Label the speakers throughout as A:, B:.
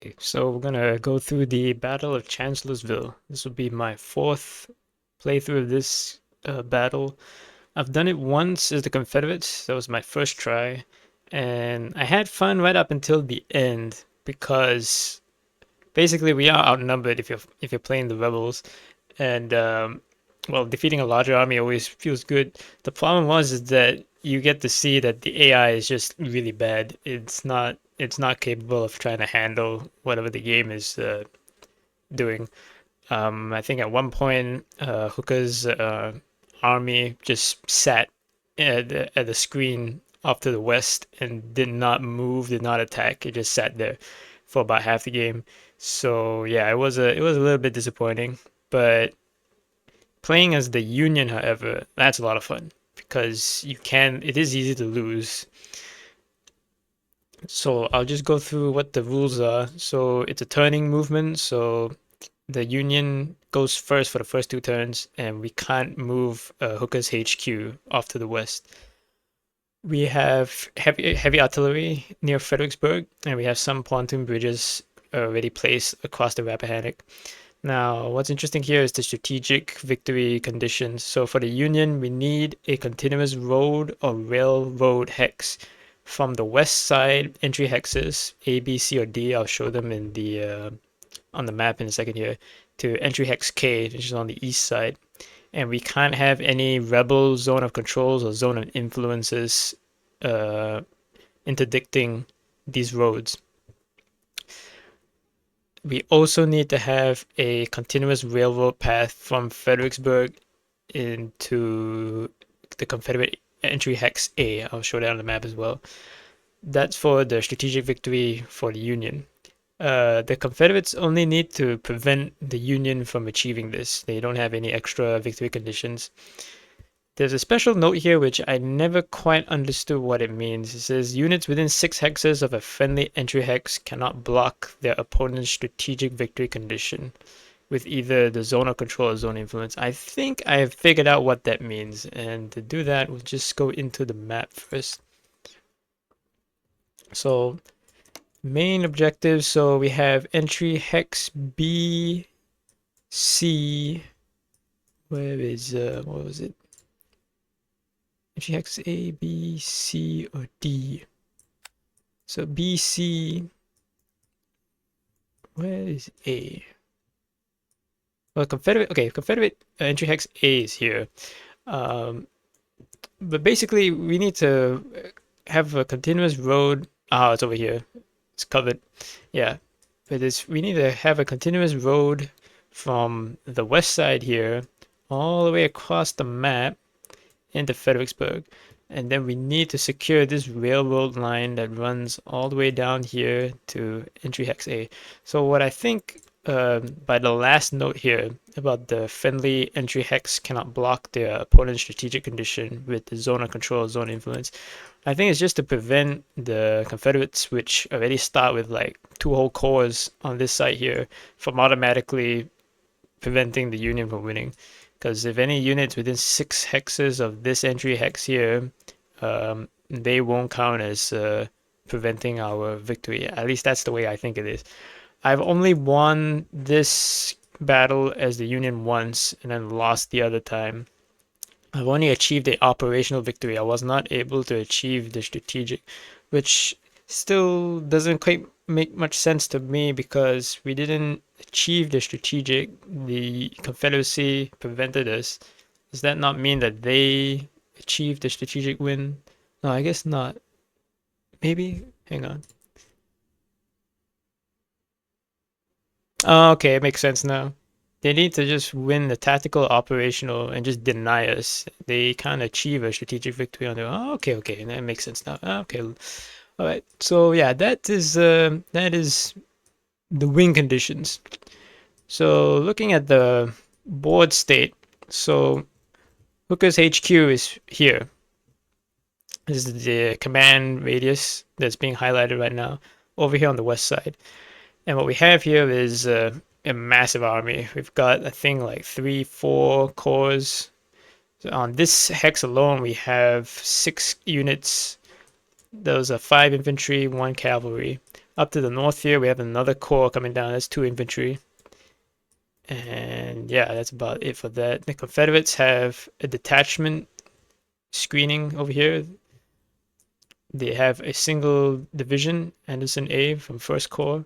A: Okay, so we're gonna go through the Battle of Chancellorsville. This will be my fourth playthrough of this battle. I've done it once as the Confederates. That was my first try, and I had fun right up until the end because basically we are outnumbered if you're playing the rebels, and well, defeating a larger army always feels good. The problem was is that you get to see that the AI is just really bad. It's not capable of trying to handle whatever the game is doing. I think at one point, Hooker's army just sat at the screen off to the west and did not move, did not attack. It just sat there for about half the game. So yeah, it was a little bit disappointing. But playing as the Union, however, that's a lot of fun because it is easy to lose. So I'll just go through what the rules are. So it's a turning movement. So the Union goes first for the first two turns, and we can't move Hooker's HQ off to the west. We have heavy artillery near Fredericksburg, and we have some pontoon bridges already placed across the Rappahannock. Now, what's interesting here is the strategic victory conditions. So for the Union, we need a continuous road or railroad hex from the west side entry hexes A, B, C, or D. I'll show them in the on the map in a second here, to entry hex K, which is on the east side. And we can't have any rebel zone of controls or zone of influences uh, interdicting these roads. We also need to have a continuous railroad path from Fredericksburg into the Confederate entry hex A. I'll show that on the map as well. That's for the strategic victory for the Union. The Confederates only need to prevent the Union from achieving this. They don't have any extra victory conditions. There's a special note here which I never quite understood what it means. It says units within 6 hexes of a friendly entry hex cannot block their opponent's strategic victory condition with either the zone of control or zone influence. I think I have figured out what that means, and to do that, we'll just go into the map first. So main objectives, so we have entry hex B, C, where is, what was it? Entry hex A, B, C, or D. So B, C, where is A? Well, Confederate entry hex A is here. Um, but basically, we need to have a continuous road. Ah, it's over here. It's covered. Yeah, but we need to have a continuous road from the west side here all the way across the map into Fredericksburg. And then we need to secure this railroad line that runs all the way down here to entry hex A. So what I think by the last note here about the friendly entry hex cannot block their opponent's strategic condition with the zone of control, zone influence, I think it's just to prevent the Confederates, which already start with like 2 whole corps on this side here, from automatically preventing the Union from winning. Because if any units within 6 hexes of this entry hex here, they won't count as preventing our victory. At least that's the way I think it is. I've only won this battle as the Union once and then lost the other time. I've only achieved a operational victory. I was not able to achieve the strategic, which still doesn't quite make much sense to me because we didn't achieve the strategic. The Confederacy prevented us. Does that not mean that they achieved the strategic win? No, I guess not. Maybe? Hang on. Oh, okay, it makes sense now. They need to just win the tactical operational and just deny us. They can't achieve a strategic victory on their own. Oh, okay, that makes sense now. Okay, all right. So yeah, that is the win conditions. So looking at the board state, so Hooker's HQ is here. This is the command radius that's being highlighted right now over here on the west side. And what we have here is a massive army. We've got, I think, like 3, 4 corps. So on this hex alone, we have 6 units. Those are 5 infantry, 1 cavalry. Up to the north here, we have another corps coming down. That's 2 infantry. And yeah, that's about it for that. The Confederates have a detachment screening over here. They have a single division, Anderson A from 1st Corps.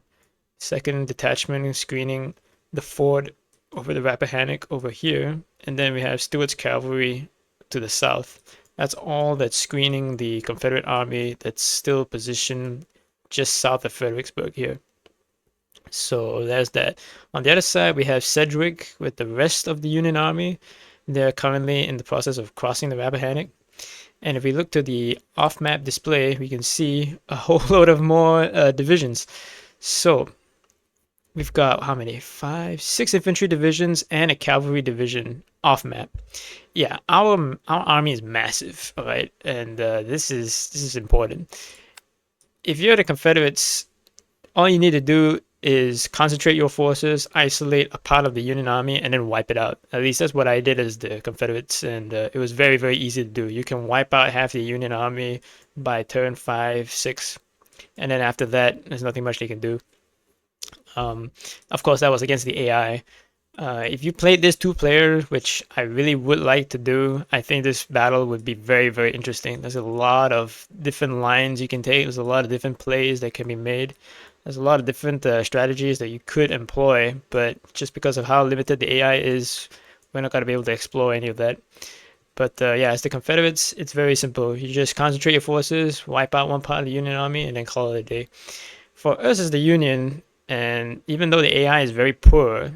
A: Second detachment screening the ford over the Rappahannock over here. And then we have Stewart's cavalry to the south. That's all that's screening the Confederate army that's still positioned just south of Fredericksburg here. So there's that. On the other side, we have Sedgwick with the rest of the Union Army. They're currently in the process of crossing the Rappahannock. And if we look to the off-map display, we can see a whole load of more divisions. So we've got how many? 5, 6 infantry divisions and a cavalry division off-map. Yeah, our army is massive, all right, and this is important. If you're the Confederates, all you need to do is concentrate your forces, isolate a part of the Union Army, and then wipe it out. At least that's what I did as the Confederates, and it was very, very easy to do. You can wipe out half the Union Army by turn 5, 6, and then after that, there's nothing much they can do. Of course, that was against the AI. If you played this 2-player, which I really would like to do, I think this battle would be very, very interesting. There's a lot of different lines you can take. There's a lot of different plays that can be made. There's a lot of different strategies that you could employ, but just because of how limited the AI is, we're not going to be able to explore any of that. But yeah, as the Confederates, it's very simple. You just concentrate your forces, wipe out one part of the Union Army, and then call it a day. For us as the Union, and even though the AI is very poor,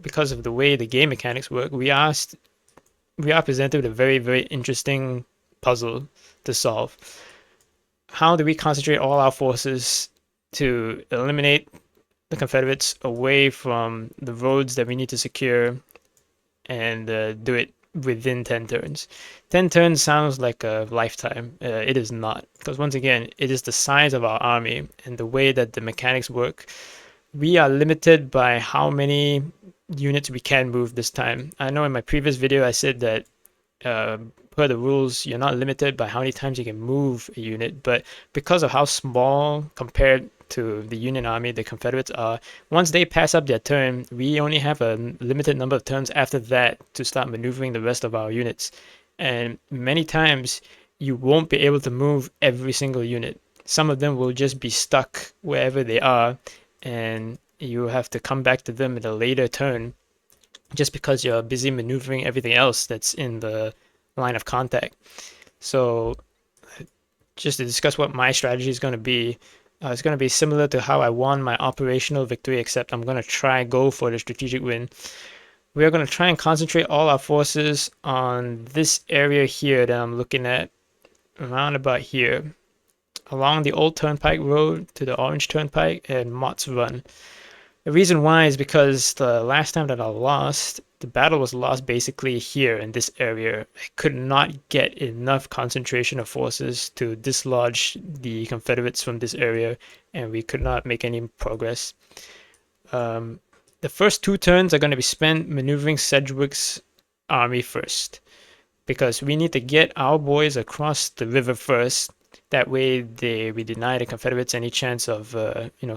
A: because of the way the game mechanics work, we are presented with a very, very interesting puzzle to solve. How do we concentrate all our forces to eliminate the Confederates away from the roads that we need to secure and do it within 10 turns? 10 turns sounds like a lifetime. It is not, because once again, it is the size of our army and the way that the mechanics work. We are limited by how many units we can move this time. I know in my previous video I said that per the rules, you're not limited by how many times you can move a unit, but because of how small compared to the Union Army the Confederates are, once they pass up their turn, we only have a limited number of turns after that to start maneuvering the rest of our units. And many times, you won't be able to move every single unit. Some of them will just be stuck wherever they are, and you have to come back to them at a later turn just because you're busy maneuvering everything else that's in the line of contact. So just to discuss what my strategy is going to be, it's going to be similar to how I won my operational victory, except I'm going to try go for the strategic win. We are going to try and concentrate all our forces on this area here that I'm looking at, around about here, along the old Turnpike Road to the Orange Turnpike and Mott's Run. The reason why is because the last time that I lost, the battle was lost basically here in this area. I could not get enough concentration of forces to dislodge the Confederates from this area, and we could not make any progress. The first 2 turns are going to be spent maneuvering Sedgwick's army first, because we need to get our boys across the river first. That way, we deny the Confederates any chance of,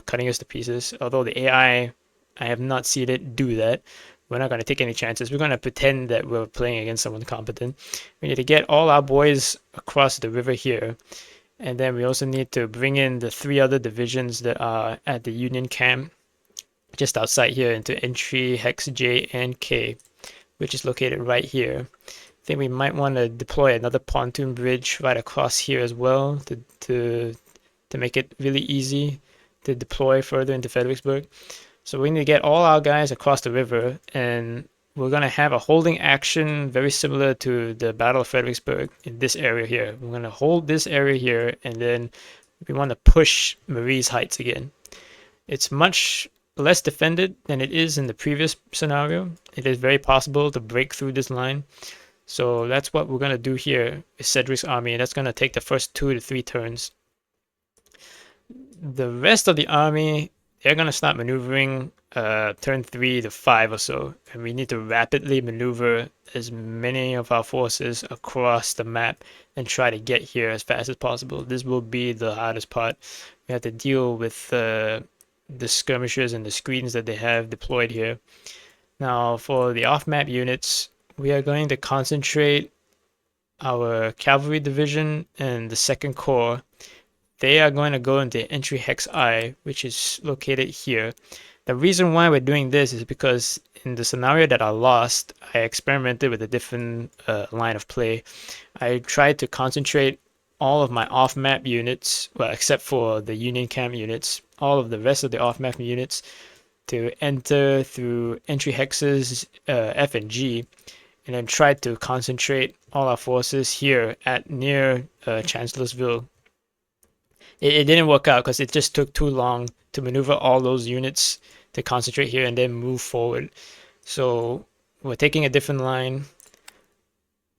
A: cutting us to pieces. Although the AI, I have not seen it do that. We're not going to take any chances. We're going to pretend that we're playing against someone competent. We need to get all our boys across the river here. And then we also need to bring in the 3 other divisions that are at the Union camp just outside here into entry hex J and K, which is located right here. I think we might want to deploy another pontoon bridge right across here as well to make it really easy to deploy further into Fredericksburg. So we need to get all our guys across the river, and we're going to have a holding action very similar to the Battle of Fredericksburg in this area here. We're going to hold this area here, and then we want to push Marie's Heights again. It's much less defended than it is in the previous scenario. It is very possible to break through this line. So that's what we're going to do here with Cedric's army, and that's going to take the first 2 to 3 turns. The rest of the army, they're going to start maneuvering turn 3 to 5 or so, and we need to rapidly maneuver as many of our forces across the map and try to get here as fast as possible. This will be the hardest part, we have to deal with the skirmishers and the screens that they have deployed here. Now, for the off-map units, we are going to concentrate our cavalry division and the second corps. They are going to go into entry hex I, which is located here. The reason why we're doing this is because in the scenario that I lost, I experimented with a different line of play. I tried to concentrate all of my off-map units, well, except for the Union camp units, all of the rest of the off-map units to enter through entry hexes F and G, and then tried to concentrate all our forces here at near Chancellorsville. It didn't work out because it just took too long to maneuver all those units to concentrate here and then move forward. So we're taking a different line.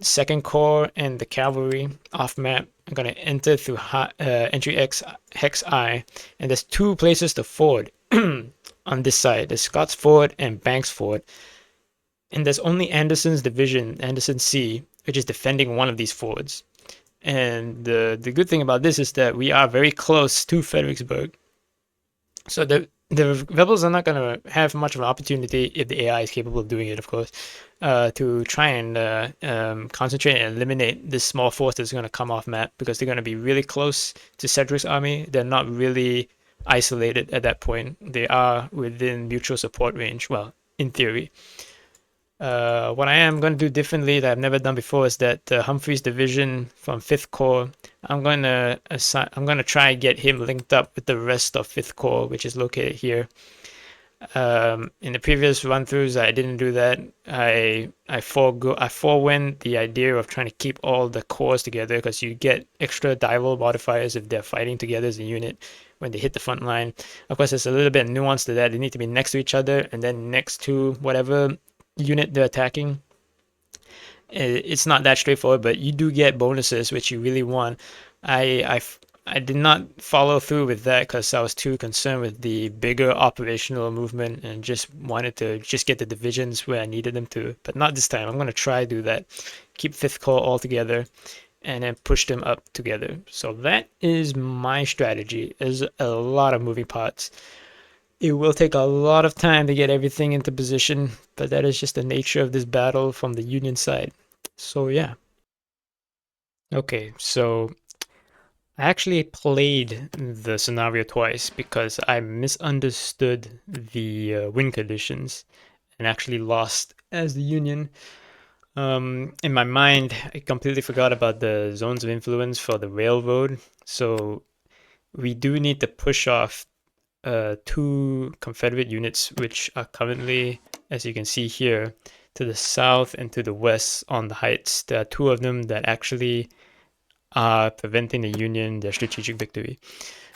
A: Second Corps and the Cavalry off map are going to enter through entry X hex I, and there's two places to ford on this side. There's Scott's Ford and Banks Ford, and there's only Anderson's division, Anderson C, which is defending one of these fords. And the good thing about this is that we are very close to Fredericksburg. So the rebels are not going to have much of an opportunity, if the AI is capable of doing it, of course, to try and concentrate and eliminate this small force that's going to come off map, because they're going to be really close to Cedric's army. They're not really isolated at that point. They are within mutual support range, well, in theory. What I am going to do differently that I've never done before is that Humphrey's division from 5th Corps, I'm going to try and get him linked up with the rest of 5th Corps, which is located here. In the previous run-throughs, I didn't do that. I forewent the idea of trying to keep all the corps together, because you get extra dival modifiers if they're fighting together as a unit when they hit the front line. Of course, there's a little bit of nuance to that. They need to be next to each other and then next to whatever unit they're attacking. It's not that straightforward, but you do get bonuses, which you really want. I did not follow through with that because I was too concerned with the bigger operational movement and just wanted to just get the divisions where I needed them to. But not this time. I'm going to try to do that. Keep 5th Corps all together and then push them up together. So that is my strategy. There's a lot of moving parts. It will take a lot of time to get everything into position, but that is just the nature of this battle from the Union side. So yeah. Okay, so I actually played the scenario twice because I misunderstood the win conditions and actually lost as the Union. In my mind, I completely forgot about the zones of influence for the railroad. So we do need to push off two Confederate units, which are currently, as you can see here, to the south and to the west on the heights. There are two of them that actually are preventing the Union their strategic victory.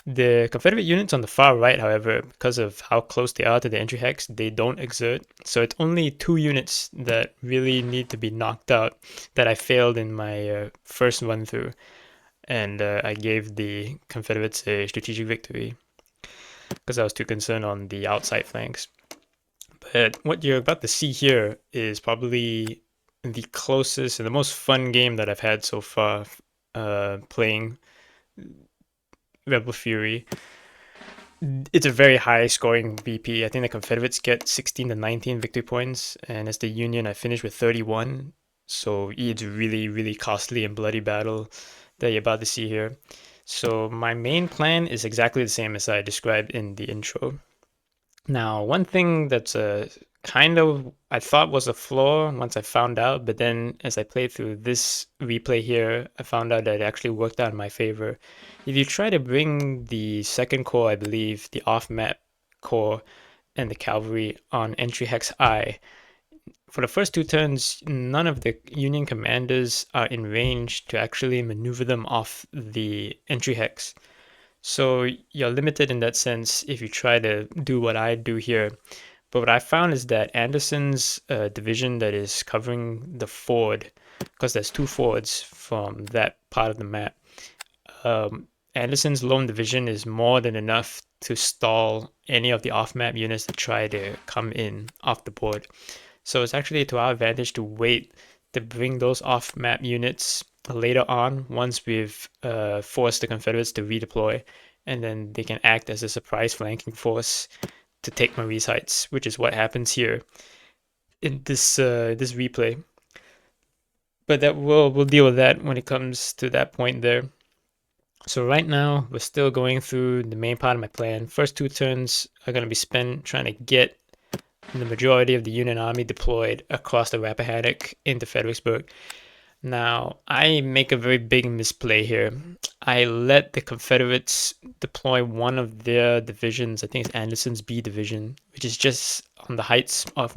A: The Confederate units on the far right, however, because of how close they are to the entry hex, they don't exert. So it's only two units that really need to be knocked out that I failed in my first run through. And I gave the Confederates a strategic victory because I was too concerned on the outside flanks. But what you're about to see here is probably the closest and the most fun game that I've had so far playing Rebel Fury. It's a very high scoring VP. I think the Confederates get 16 to 19 victory points, and as the Union, I finished with 31. So it's really, really costly and bloody battle that you're about to see here. So my main plan is exactly the same as I described in the intro. Now, one thing that's a kind of I thought was a flaw once I found out, but then as I played through this replay here, I found out that it actually worked out in my favor. If you try to bring the second corps, I believe, the off-map corps and the cavalry on entry hex I, for the first two turns, none of the Union commanders are in range to actually maneuver them off the entry hex. So you're limited in that sense if you try to do what I do here. But what I found is that Anderson's division that is covering the ford, because there's two fords from that part of the map, Anderson's lone division is more than enough to stall any of the off-map units that try to come in off the board. So it's actually to our advantage to wait to bring those off-map units later on once we've forced the Confederates to redeploy, and then they can act as a surprise flanking force to take Marie's Heights, which is what happens here in this replay. But that we'll deal with that when it comes to that point there. So right now we're still going through the main part of my plan. First 2 turns are going to be spent trying to get the majority of the Union army deployed across the Rappahannock into Fredericksburg. Now, I make a very big misplay here. I let the Confederates deploy one of their divisions, I think it's Anderson's B division, which is just on the heights of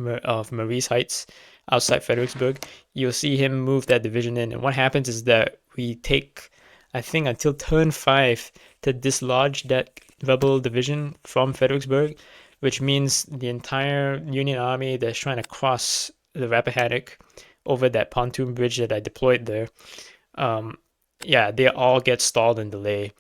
A: Marie's Heights outside Fredericksburg. You'll see him move that division in, and what happens is that we take, I think, until turn 5 to dislodge that rebel division from Fredericksburg, which means the entire Union army that's trying to cross the Rappahannock over that pontoon bridge that I deployed there, yeah, they all get stalled and delay,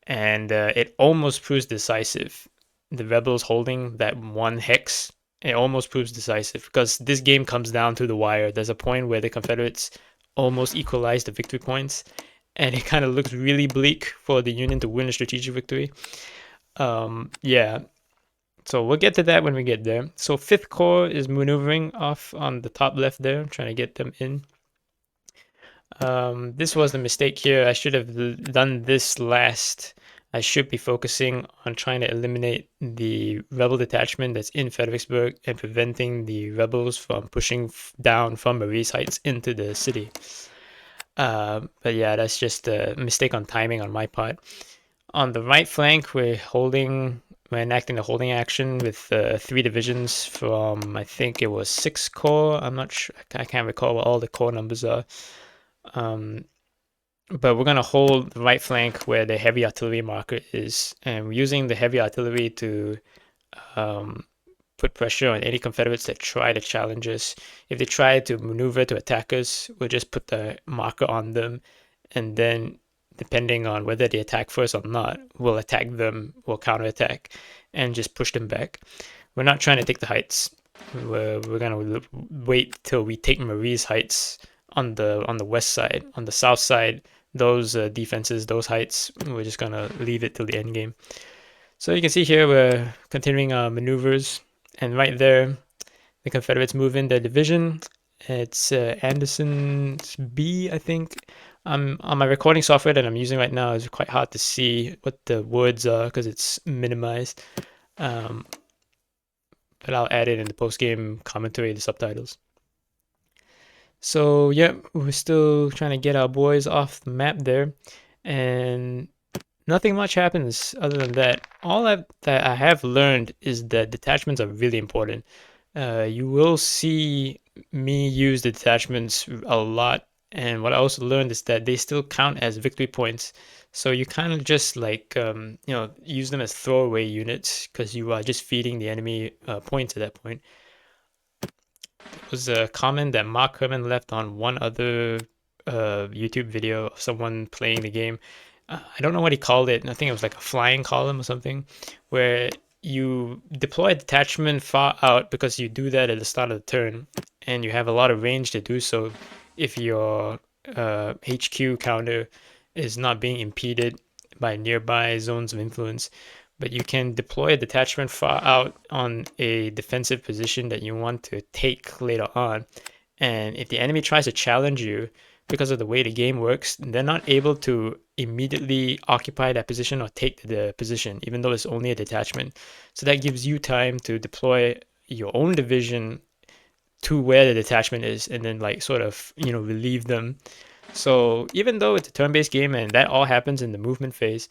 A: and it almost proves decisive. The rebels holding that one hex, it almost proves decisive because this game comes down to the wire. There's a point where the Confederates almost equalize the victory points, and it kind of looks really bleak for the Union to win a strategic victory. Yeah, so we'll get to that when we get there. So 5th Corps is maneuvering off on the top left there, trying to get them in. This was the mistake here. I should have done this last. I should be focusing on trying to eliminate the rebel detachment that's in Fredericksburg and preventing the rebels from pushing down from Marie's Heights into the city. But yeah, that's just a mistake on timing on my part. On the right flank, we're enacting the holding action with 3 divisions from, I think it was 6 Corps. I'm not sure. I can't recall what all the Corps numbers are. But we're going to hold the right flank where the heavy artillery marker is. And we're using the heavy artillery to put pressure on any Confederates that try to challenge us. If they try to maneuver to attack us, we'll just put the marker on them, and then depending on whether they attack first or not, we'll attack them, we'll counterattack, and just push them back. We're not trying to take the heights. We're gonna wait till we take Marie's Heights on the west side. On the south side, those defenses, those heights, we're just gonna leave it till the end game. So you can see here we're continuing our maneuvers, and right there, the Confederates move in their division. It's Anderson's B, I think. On my recording software that I'm using right now, it's quite hard to see what the words are because it's minimized. But I'll add it in the post-game commentary, the subtitles. So yeah, we're still trying to get our boys off the map there, and nothing much happens other than that. All that I have learned is that detachments are really important. You will see me use the detachments a lot, and what I also learned is that they still count as victory points. So you kind of just like use them as throwaway units because you are just feeding the enemy points at that point. It was a comment that Mark Herman left on one other YouTube video of someone playing the game. I don't know what he called it. I think it was like a flying column or something, where you deploy a detachment far out because you do that at the start of the turn, and you have a lot of range to do so if your HQ counter is not being impeded by nearby zones of influence. But you can deploy a detachment far out on a defensive position that you want to take later on. And if the enemy tries to challenge you, because of the way the game works, they're not able to immediately occupy that position or take the position, even though it's only a detachment. So that gives you time to deploy your own division to where the detachment is, and then like sort of relieve them. So even though it's a turn-based game and that all happens in the movement phase,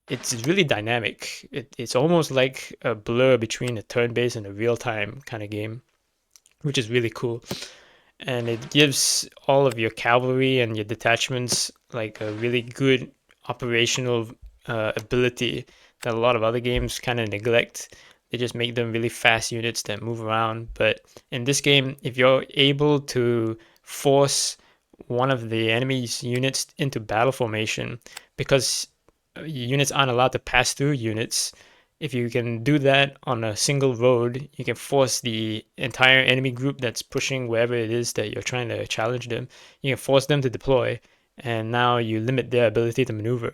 A: it's really dynamic. It's almost like a blur between a turn-based and a real-time kind of game, which is really cool. And it gives all of your cavalry and your detachments like a really good operational ability that a lot of other games kind of neglect. They just make them really fast units that move around. But in this game, if you're able to force one of the enemy's units into battle formation, because units aren't allowed to pass through units, if you can do that on a single road, you can force the entire enemy group that's pushing wherever it is that you're trying to challenge them. You can force them to deploy, and now you limit their ability to maneuver.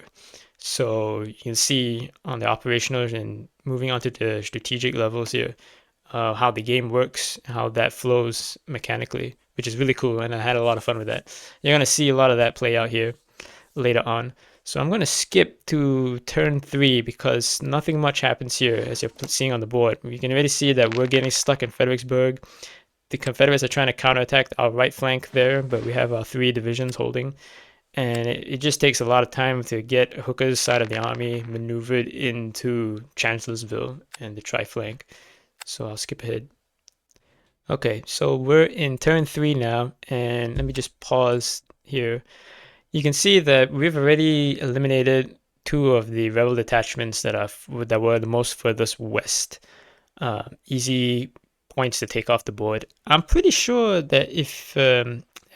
A: So you can see on the operational and moving on to the strategic levels here, how the game works, how that flows mechanically, which is really cool. And I had a lot of fun with that. You're going to see a lot of that play out here later on. So I'm going to skip to turn 3 because nothing much happens here as you're seeing on the board. You can already see that we're getting stuck in Fredericksburg. The Confederates are trying to counterattack our right flank there, but we have our 3 divisions holding. And it just takes a lot of time to get Hooker's side of the army maneuvered into Chancellorsville and the tri-flank. So I'll skip ahead. Okay, so we're in turn 3 now, and let me just pause here. You can see that we've already eliminated 2 of the rebel detachments that were the most furthest west. Easy points to take off the board. I'm pretty sure that if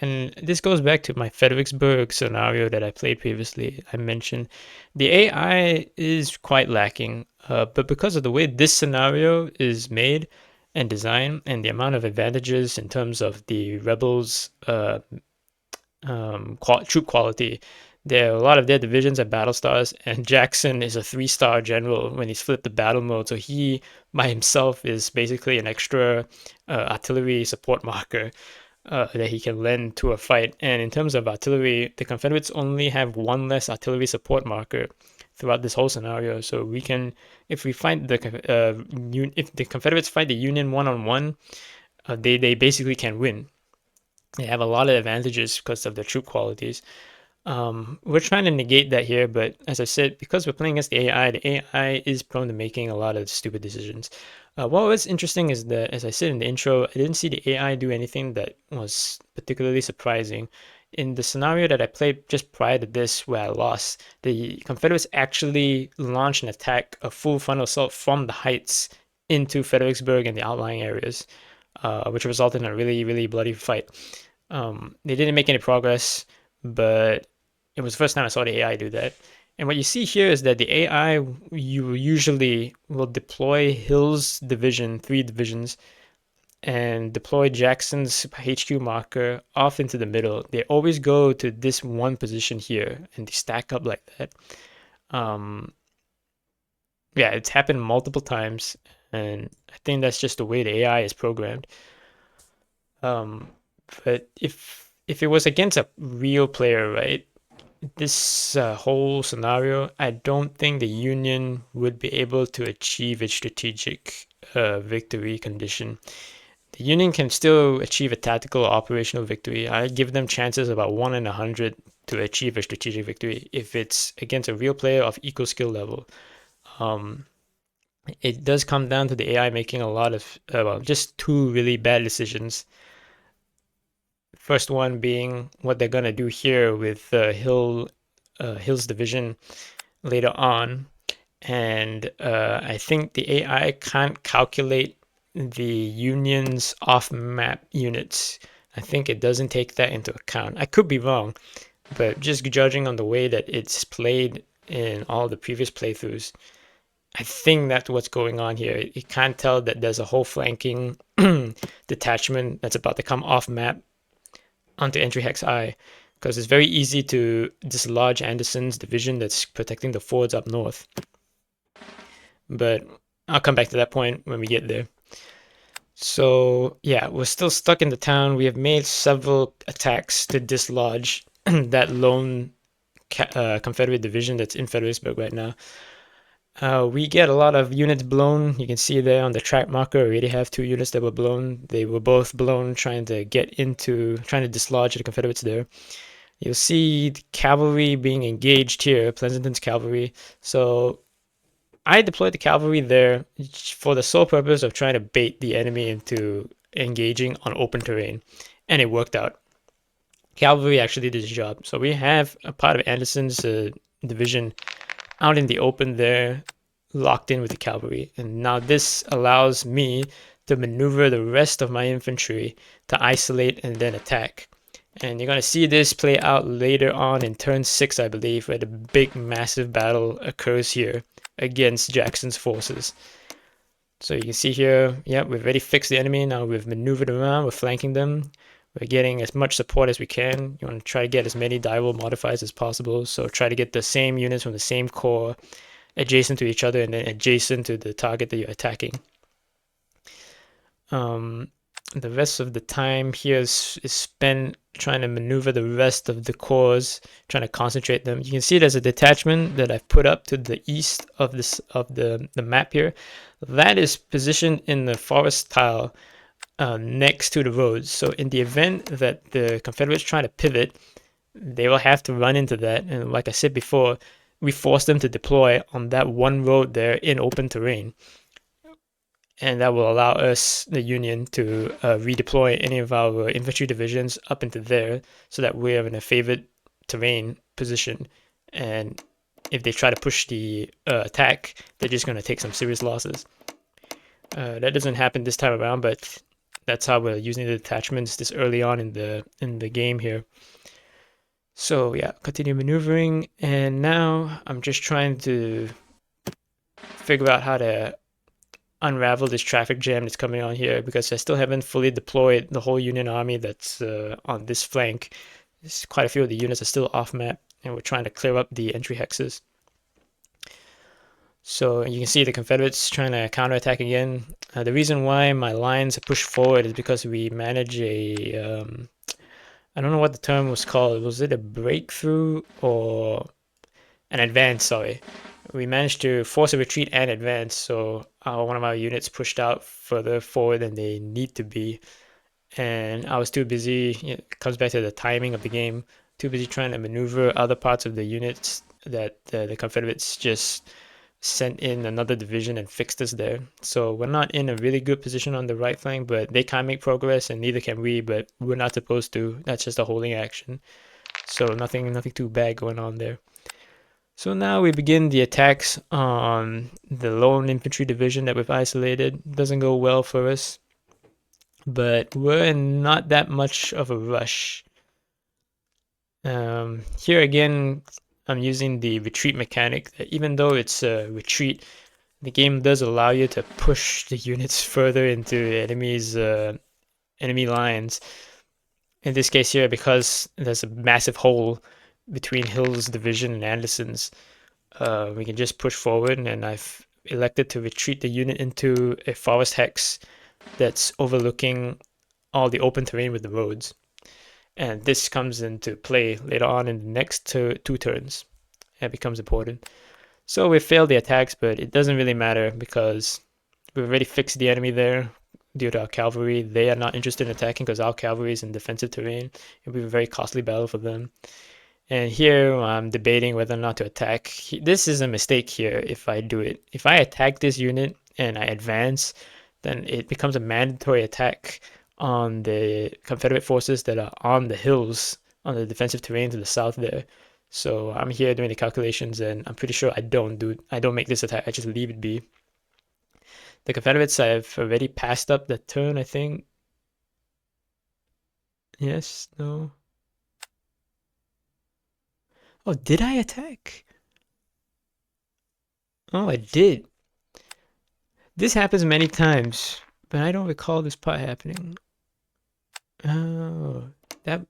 A: and this goes back to my Fredericksburg scenario that I played previously. I mentioned the AI is quite lacking, but because of the way this scenario is made and designed, and the amount of advantages in terms of the rebels' troop quality, there are a lot of their divisions at battle stars, and Jackson is a 3-star general when he's flipped the battle mode. So he by himself is basically an extra artillery support marker that he can lend to a fight. And in terms of artillery, the Confederates only have 1 less artillery support marker throughout this whole scenario. So we can, if we find if the Confederates fight the Union one-on-one, they basically can win. They have a lot of advantages because of their troop qualities. We're trying to negate that here, but as I said, because we're playing against the AI is prone to making a lot of stupid decisions. What was interesting is that, as I said in the intro, I didn't see the AI do anything that was particularly surprising. In the scenario that I played just prior to this, where I lost, the Confederates actually launched an attack, a full frontal assault from the heights into Fredericksburg and the outlying areas, which resulted in a really, really bloody fight. They didn't make any progress, but it was the first time I saw the AI do that. And what you see here is that the AI, you usually will deploy Hill's division, 3 divisions, and deploy Jackson's HQ marker off into the middle. They always go to this one position here, and they stack up like that. Yeah, it's happened multiple times, and I think that's just the way the AI is programmed. But if it was against a real player, right? This whole scenario, I don't think the Union would be able to achieve its strategic victory condition. The Union can still achieve a tactical or operational victory. I give them chances about 1 in 100 to achieve a strategic victory if it's against a real player of equal skill level. It does come down to the AI making a lot of, well, just 2 really bad decisions. First one being what they're gonna do here with Hill's division later on, and I think the AI can't calculate the Union's off-map units. I think it doesn't take that into account. I could be wrong, but just judging on the way that it's played in all the previous playthroughs, I think that's what's going on here. It can't tell that there's a whole flanking detachment that's about to come off map onto entry hex I, because it's very easy to dislodge Anderson's division that's protecting the fords up north. But I'll come back to that point when we get there. So yeah, we're still stuck in the town. We have made several attacks to dislodge that lone Confederate division that's in Fredericksburg right now. We get a lot of units blown. You can see there on the track marker, we already have 2 units that were blown. They were both blown trying to dislodge the Confederates there. You'll see the cavalry being engaged here, Pleasanton's cavalry. So I deployed the cavalry there for the sole purpose of trying to bait the enemy into engaging on open terrain, and it worked out. Cavalry actually did its job. So we have a part of Anderson's division out in the open there, locked in with the cavalry. And now this allows me to maneuver the rest of my infantry to isolate and then attack. And you're going to see this play out later on in turn 6, I believe, where the big massive battle occurs here against Jackson's forces. So you can see here, yeah, we've already fixed the enemy. Now we've maneuvered around, we're flanking them. We're getting as much support as we can. You want to try to get as many die roll modifiers as possible. So try to get the same units from the same core adjacent to each other and then adjacent to the target that you're attacking. The rest of the time here is spent trying to maneuver the rest of the cores, trying to concentrate them. You can see there's a detachment that I've put up to the east of the map here. That is positioned in the forest tile next to the roads. So in the event that the Confederates try to pivot, they will have to run into that. And like I said before, we force them to deploy on that one road there in open terrain. And that will allow us, the Union, to redeploy any of our infantry divisions up into there so that we're in a favored terrain position. And if they try to push the attack, they're just going to take some serious losses. That doesn't happen this time around, but that's how we're using the detachments this early on in the game here. So yeah, continue maneuvering, and now I'm just trying to figure out how to unravel this traffic jam that's coming on here because I still haven't fully deployed the whole Union army that's on this flank. There's quite a few of the units are still off map, and we're trying to clear up the entry hexes. So you can see the Confederates trying to counterattack again. The reason why my lines are pushed forward is because we manage a I don't know what the term was called. Was it a breakthrough or an advance? Sorry. We managed to force a retreat and advance, so one of our units pushed out further forward than they need to be. And I was too busy, it comes back to the timing of the game, too busy trying to maneuver other parts of the units that the Confederates just sent in another division and fixed us there. So we're not in a really good position on the right flank, but they can't make progress and neither can we, but we're not supposed to. That's just a holding action. So nothing too bad going on there. So now we begin the attacks on the lone infantry division that we've isolated. Doesn't go well for us, but we're in not that much of a rush. Here again, I'm using the retreat mechanic. Even though it's a retreat, the game does allow you to push the units further into enemy lines. In this case here, because there's a massive hole between Hill's division and Anderson's, we can just push forward, and I've elected to retreat the unit into a forest hex that's overlooking all the open terrain with the roads. And this comes into play later on in the next two turns. It becomes important. So we failed the attacks, but it doesn't really matter because we've already fixed the enemy there due to our cavalry. They are not interested in attacking because our cavalry is in defensive terrain. It will be a very costly battle for them. And here I'm debating whether or not to attack. This is a mistake here if I do it. If I attack this unit and I advance, then it becomes a mandatory attack on the Confederate forces that are on the hills, on the defensive terrain to the south there. So I'm here doing the calculations, and I'm pretty sure I don't make this attack. I just leave it be. The Confederates have already passed up the turn, I think. Yes, no. Oh, did I attack? Oh, I did. This happens many times, but I don't recall this part happening. Oh, that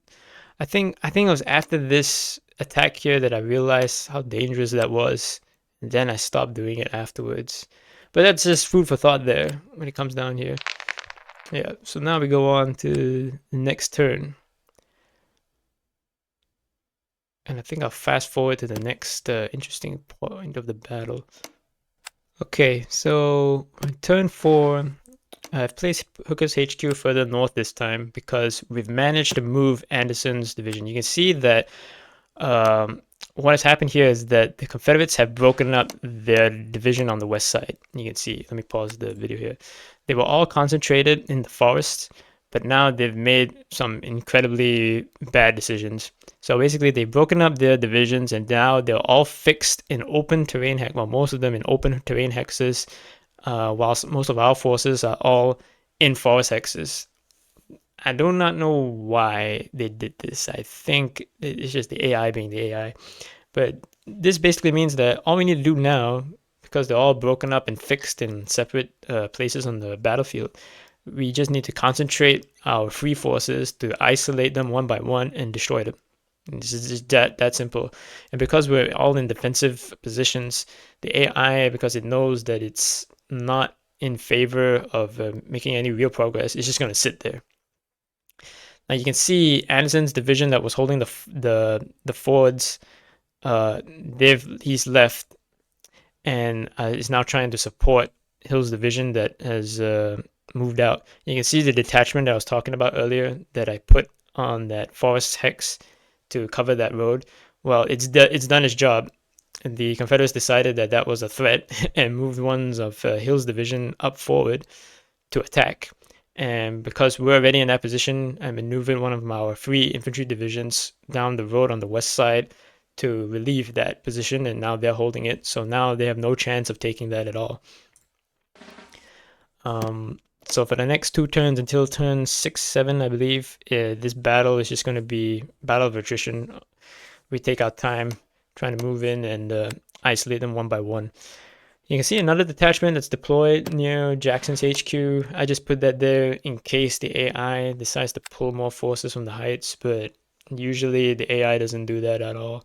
A: I think it was after this attack here that I realized how dangerous that was. And then I stopped doing it afterwards. But that's just food for thought there when it comes down here. Yeah, so now we go on to the next turn. And I think I'll fast forward to the next interesting point of the battle. Okay, so on turn 4, I've placed Hooker's HQ further north this time because we've managed to move Anderson's division. You can see that what has happened here is that the Confederates have broken up their division on the west side. You can see, let me pause the video here. They were all concentrated in the forest, but now they've made some incredibly bad decisions. So basically, they've broken up their divisions, and now they're all fixed in open terrain hexes. Well, most of them in open terrain hexes, whilst most of our forces are all in forest hexes. I do not know why they did this. I think it's just the AI being the AI. But this basically means that all we need to do now, because they're all broken up and fixed in separate places on the battlefield, We just need to concentrate our free forces to isolate them one by one and destroy them. This is just that simple. And because we're all in defensive positions, the AI, because it knows that it's not in favor of making any real progress, it's just going to sit there. Now you can see Anderson's division that was holding the fords. He's left and is now trying to support Hill's division that has moved out. You can see the detachment that I was talking about earlier that I put on that forest hex to cover that road. Well, it's done its job. The Confederates decided that that was a threat and moved ones of Hill's division up forward to attack. And because we're already in that position, I maneuvered one of our free infantry divisions down the road on the west side to relieve that position, and now they're holding it. So now they have no chance of taking that at all. So for the next 2 turns until turn 6, 7, I believe, this battle is just going to be battle of attrition. We take our time trying to move in and isolate them one by one. You can see another detachment that's deployed near Jackson's HQ. I just put that there in case the AI decides to pull more forces from the heights, but usually the AI doesn't do that at all.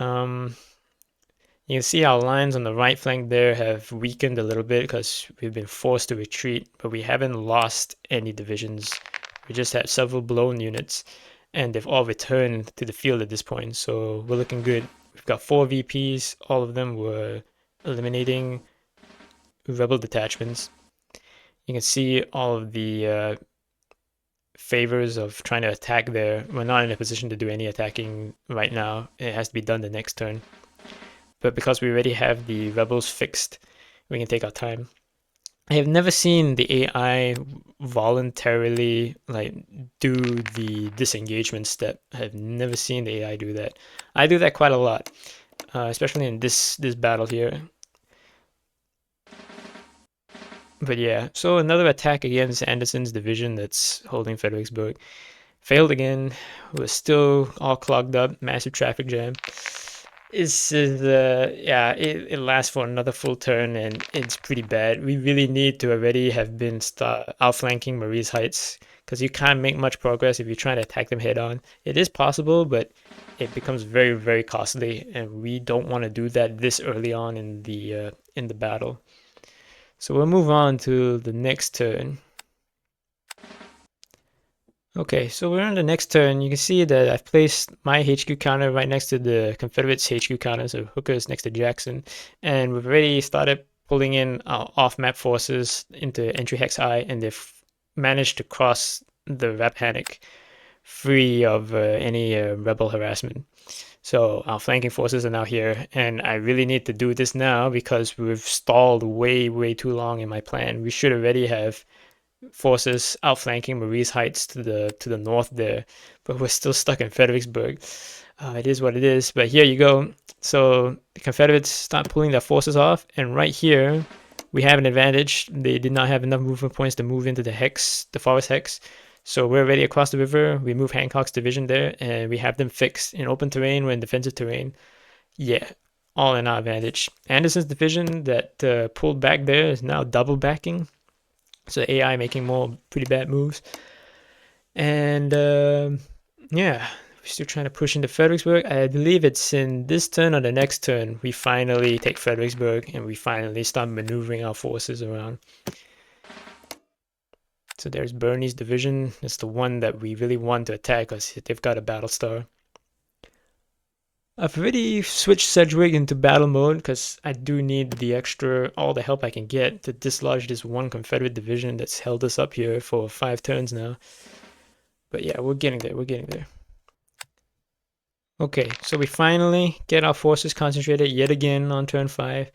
A: You can see our lines on the right flank there have weakened a little bit because we've been forced to retreat, but we haven't lost any divisions. We just had several blown units, and they've all returned to the field at this point, so we're looking good. We've got 4 VPs, all of them were eliminating rebel detachments. You can see all of the favors of trying to attack there. We're not in a position to do any attacking right now. It has to be done the next turn. But because we already have the rebels fixed, we can take our time. I have never seen the AI voluntarily like do the disengagement step. I have never seen the AI do that. I do that quite a lot, especially in this battle here. But yeah, so another attack against Anderson's division that's holding Fredericksburg. Failed again. We're still all clogged up. Massive traffic jam. This is yeah, it lasts for another full turn and it's pretty bad. We really need to already have been outflanking Marie's Heights because you can't make much progress if you're trying to attack them head on. It is possible, but it becomes very, very costly, and we don't want to do that this early on in the battle. So we'll move on to the next turn. Okay, so we're on the next turn. You can see that I've placed my HQ counter right next to the Confederates HQ counter, so Hooker's next to Jackson, and we've already started pulling in off-map forces into Entry Hex I, and they've managed to cross the Rappahannock free of any rebel harassment. So our flanking forces are now here, and I really need to do this now because we've stalled way, way too long in my plan. We should already have forces outflanking Marie's Heights to the north there, but we're still stuck in Fredericksburg. It is what it is, but here you go. So the Confederates start pulling their forces off, and right here we have an advantage. They did not have enough movement points to move into the hex, the forest hex. So we're already across the river. We move Hancock's division there, and we have them fixed in open terrain. We're in defensive terrain. Yeah, all in our advantage. Anderson's division that pulled back there is now double backing. So AI making more pretty bad moves. And yeah, we're still trying to push into Fredericksburg. I believe it's in this turn or the next turn we finally take Fredericksburg and we finally start maneuvering our forces around. So there's Bernie's division. It's the one that we really want to attack because they've got a battle star. I've already switched Sedgwick into battle mode because I do need all the help I can get to dislodge this one Confederate division that's held us up here for 5 turns now. But yeah, we're getting there. Okay, so we finally get our forces concentrated yet again on turn 5,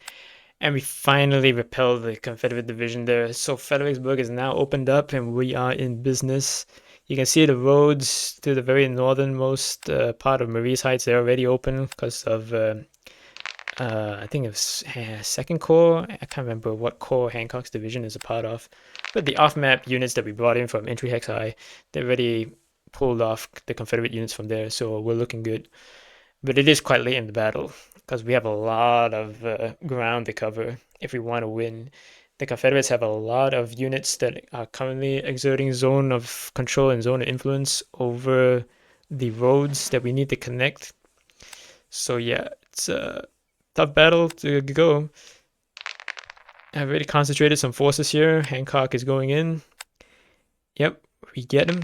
A: and we finally repel the Confederate division there. So Fredericksburg is now opened up and we are in business. You can see the roads to the very northernmost part of Marie's Heights, they're already open because of, I think it was 2nd Corps. I can't remember what corps Hancock's division is a part of. But the off-map units that we brought in from Entry Hex I, they already pulled off the Confederate units from there, so we're looking good. But it is quite late in the battle because we have a lot of ground to cover if we want to win. the Confederates have a lot of units that are currently exerting zone of control and zone of influence over the roads that we need to connect. So yeah, it's a tough battle to go. I've already concentrated some forces here. Hancock is going in. Yep, we get him.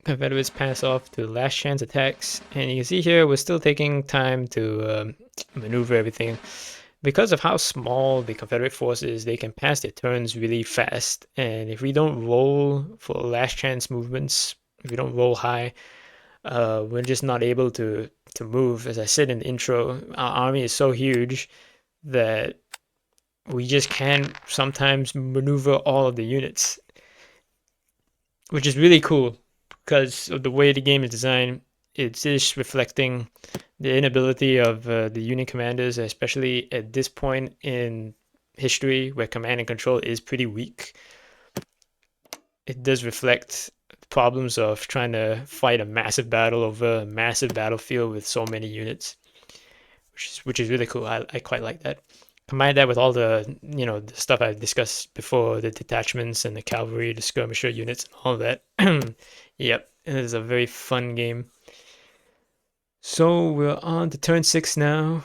A: Confederates pass off to last chance attacks, and you can see here we're still taking time to maneuver everything. Because of how small the Confederate force is, they can pass their turns really fast, and if we don't roll for last chance movements, if we don't roll high, we're just not able to move. As I said in the intro, our army is so huge that we just can't sometimes maneuver all of the units, which is really cool because of the way the game is designed. It's just reflecting the inability of the Union commanders, especially at this point in history where command and control is pretty weak. It does reflect problems of trying to fight a massive battle over a massive battlefield with so many units, which is really cool. I quite like that. Combine that with all the the stuff I've discussed before, the detachments and the cavalry, the skirmisher units, and all that. Yep, it is a very fun game. So we're on to turn 6 now.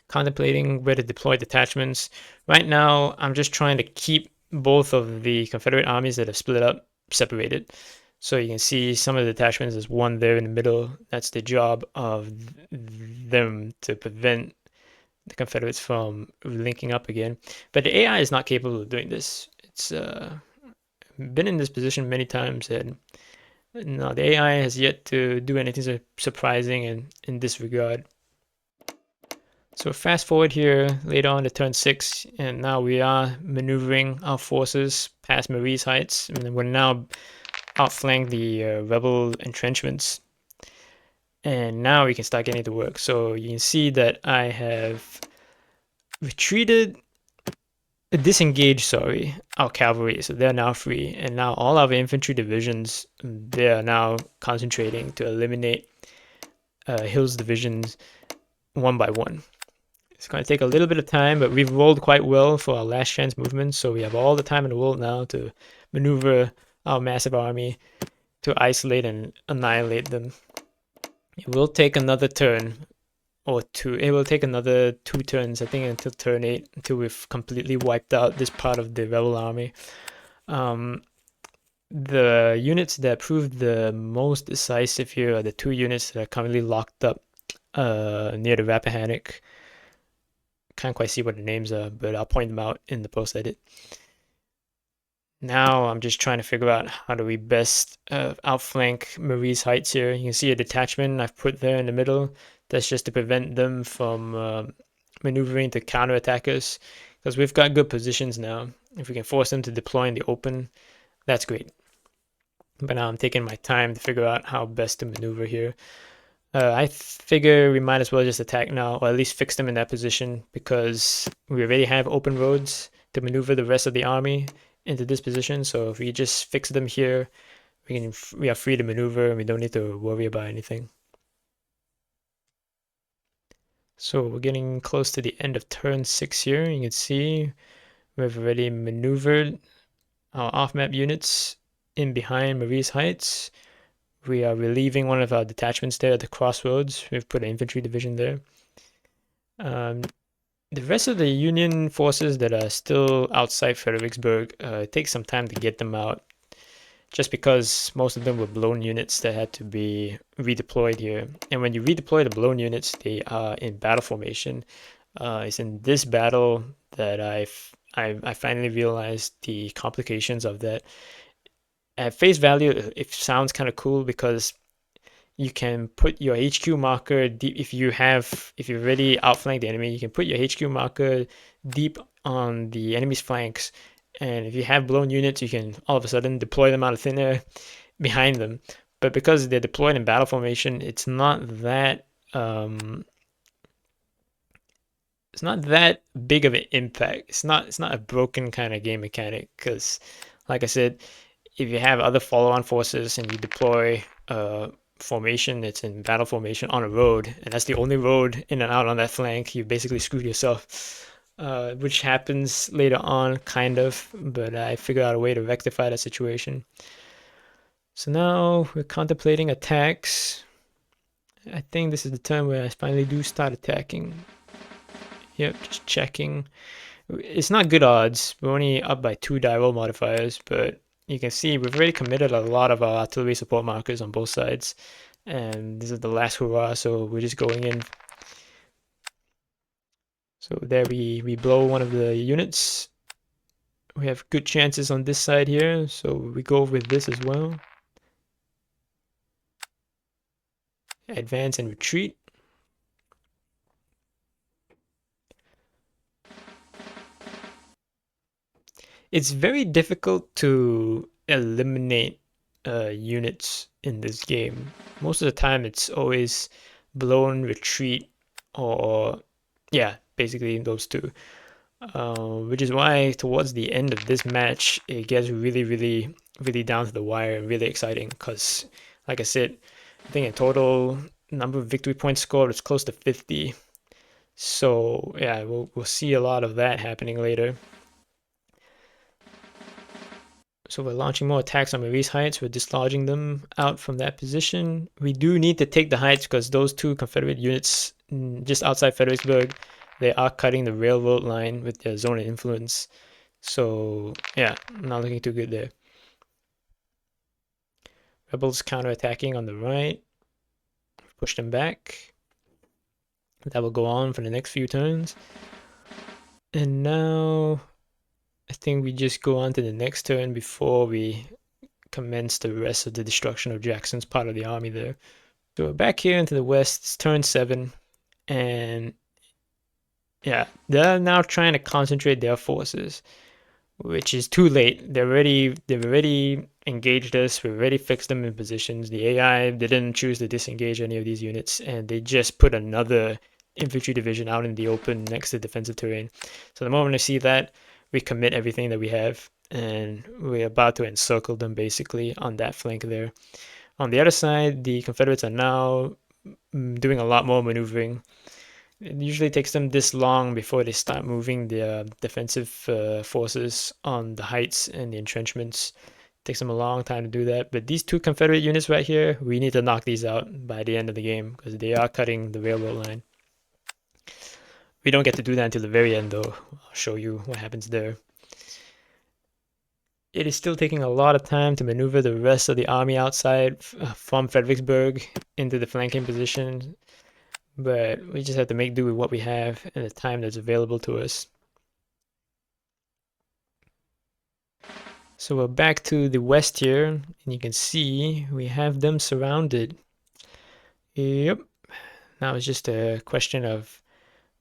A: Contemplating where to deploy detachments. Right now, I'm just trying to keep both of the Confederate armies that have split up separated. So you can see some of the detachments, there's one there in the middle. That's the job of them to prevent the Confederates from linking up again. But the AI is not capable of doing this. It's been in this position many times, and no, the AI has yet to do anything surprising in this regard. So fast forward here later on to turn 6, and now we are maneuvering our forces past Marie's Heights, and we're now outflank the rebel entrenchments. And now we can start getting to work. So you can see that I have retreated, disengaged, sorry, our cavalry. So they're now free. And now all our infantry divisions, they are now concentrating to eliminate Hill's divisions one by one. It's going to take a little bit of time, but we've rolled quite well for our last chance movement, so we have all the time in the world now to maneuver our massive army to isolate and annihilate them. It will take another turn or two. It will take another 2 turns, I think, until turn 8, until we've completely wiped out this part of the rebel army. The units that proved the most decisive here are the 2 units that are currently locked up near the Rappahannock. Can't quite see what the names are, but I'll point them out in the post edit. Now I'm just trying to figure out how do we best outflank Marie's Heights here. You can see a detachment I've put there in the middle. That's just to prevent them from maneuvering to counterattack us, because we've got good positions now. If we can force them to deploy in the open, that's great. But now I'm taking my time to figure out how best to maneuver here. I figure we might as well just attack now, or at least fix them in that position, because we already have open roads to maneuver the rest of the army into this position. So if we just fix them here, we are free to maneuver and we don't need to worry about anything. So we're getting close to the end of turn 6 here. You can see we've already maneuvered our off-map units in behind Marie's Heights. We are relieving one of our detachments there at the crossroads. We've put an infantry division there. The rest of the Union forces that are still outside Fredericksburg, it takes some time to get them out, just because most of them were blown units that had to be redeployed here. And when you redeploy the blown units, they are in battle formation. It's in this battle that I finally realized the complications of that. At face value, it sounds kind of cool because you can put your HQ marker deep. If you already outflanked the enemy, you can put your HQ marker deep on the enemy's flanks, and if you have blown units, you can all of a sudden deploy them out of thin air behind them. But because they're deployed in battle formation, it's not that big of an impact. It's not a broken kind of game mechanic, because like I said, if you have other follow-on forces and you deploy formation. It's in battle formation on a road, and that's the only road in and out on that flank. You basically screwed yourself, which happens later on, kind of, but I figured out a way to rectify that situation. So now we're contemplating attacks. I think this is the turn where I finally do start attacking. Yep, just checking. It's not good odds. We're only up by 2 die roll modifiers, but you can see we've already committed a lot of our artillery support markers on both sides. And this is the last hurrah, so we're just going in. So there we blow one of the units. We have good chances on this side here, so we go with this as well. Advance and retreat. It's very difficult to eliminate units in this game. Most of the time it's always blown, retreat, or yeah, basically those two. Which is why towards the end of this match, it gets really down to the wire and really exciting because, like I said, I think in total number of victory points scored is close to 50. So yeah, we'll see a lot of that happening later. So we're launching more attacks on Marie's Heights. We're dislodging them out from that position. We do need to take the heights because those two Confederate units just outside Fredericksburg, they are cutting the railroad line with their zone of influence. So yeah, not looking too good there. Rebels counterattacking on the right. Push them back. That will go on for the next few turns. And now I think we just go on to the next turn before we commence the rest of the destruction of Jackson's part of the army there. So we're back here into the west. It's turn 7, and yeah, they're now trying to concentrate their forces, which is too late. They've already engaged us. We've already fixed them in positions. The AI, they didn't choose to disengage any of these units, and they just put another infantry division out in the open next to defensive terrain. So the moment I see that, we commit everything that we have, and we're about to encircle them basically on that flank there. On the other side, the Confederates are now doing a lot more maneuvering. It usually takes them this long before they start moving the defensive forces on the heights and the entrenchments. It takes them a long time to do that. But these two Confederate units right here, we need to knock these out by the end of the game because they are cutting the railroad line. We don't get to do that until the very end, though. I'll show you what happens there. It is still taking a lot of time to maneuver the rest of the army outside from Fredericksburg into the flanking position, but we just have to make do with what we have and the time that's available to us. So we're back to the west here, and you can see we have them surrounded. Yep. Now it's just a question of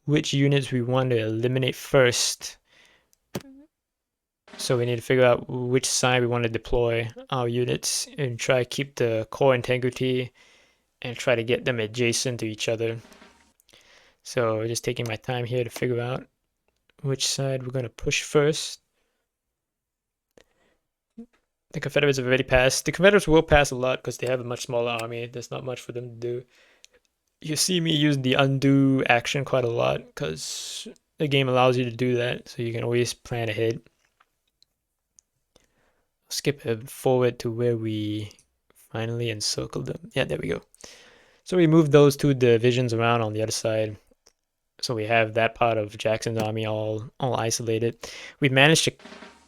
A: which units we want to eliminate first. So we need to figure out which side we want to deploy our units and try to keep the core integrity and try to get them adjacent to each other. So just taking my time here to figure out which side we're going to push first. The Confederates have already passed. The Confederates will pass a lot because they have a much smaller army. There's not much for them to do. You see me use the undo action quite a lot because the game allows you to do that, so you can always plan ahead. Skip forward to where we finally encircled them. Yeah, there we go. So we moved those two divisions around on the other side. So we have that part of Jackson's army all isolated. We managed to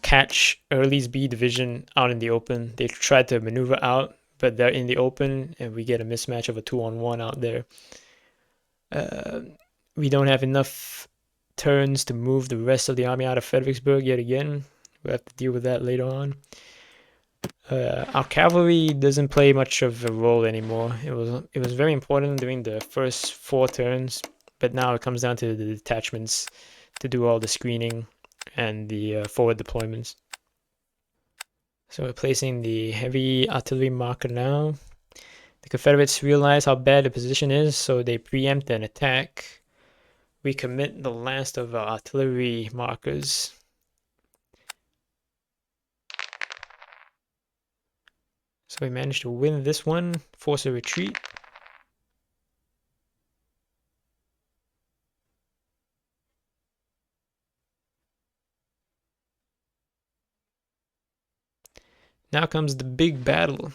A: catch Early's B division out in the open. They tried to maneuver out, but they're in the open, and we get a mismatch of a 2-on-1 out there. We don't have enough turns to move the rest of the army out of Fredericksburg yet again. We'll have to deal with that later on. Our cavalry doesn't play much of a role anymore. It was very important during the first 4 turns, but now it comes down to the detachments to do all the screening and the forward deployments. So we're placing the heavy artillery marker now. The Confederates realize how bad the position is, so they preempt an attack. We commit the last of our artillery markers. So we managed to win this one, force a retreat. Now comes the big battle.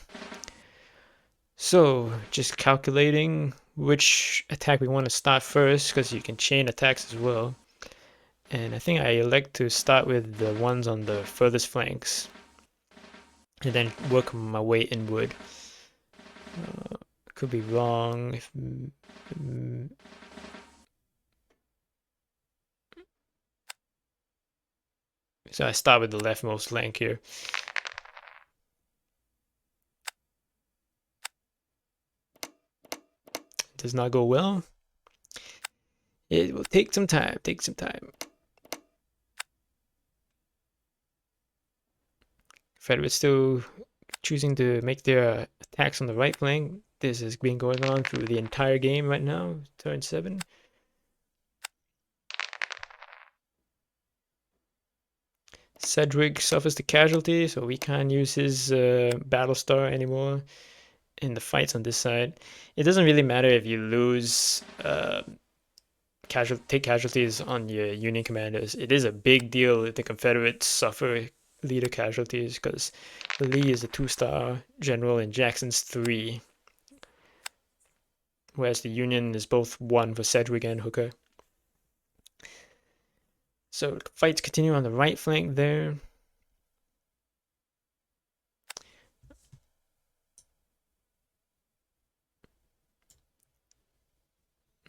A: So just calculating which attack we want to start first, because you can chain attacks as well. And I think I elect to start with the ones on the furthest flanks, and then work my way inward. Could be wrong. So I start with the leftmost flank here. Does not go well. It will take some time. Take some time. Confederates still choosing to make their attacks on the right flank. This has been going on through the entire game right now. Turn 7. Cedric suffers the casualty, so we can't use his battle star anymore in the fights on this side. It doesn't really matter if you lose take casualties on your Union commanders. It is a big deal if the Confederates suffer leader casualties, because Lee is a 2-star general and Jackson's 3, whereas the Union is both 1 for Sedgwick and Hooker. So fights continue on the right flank there.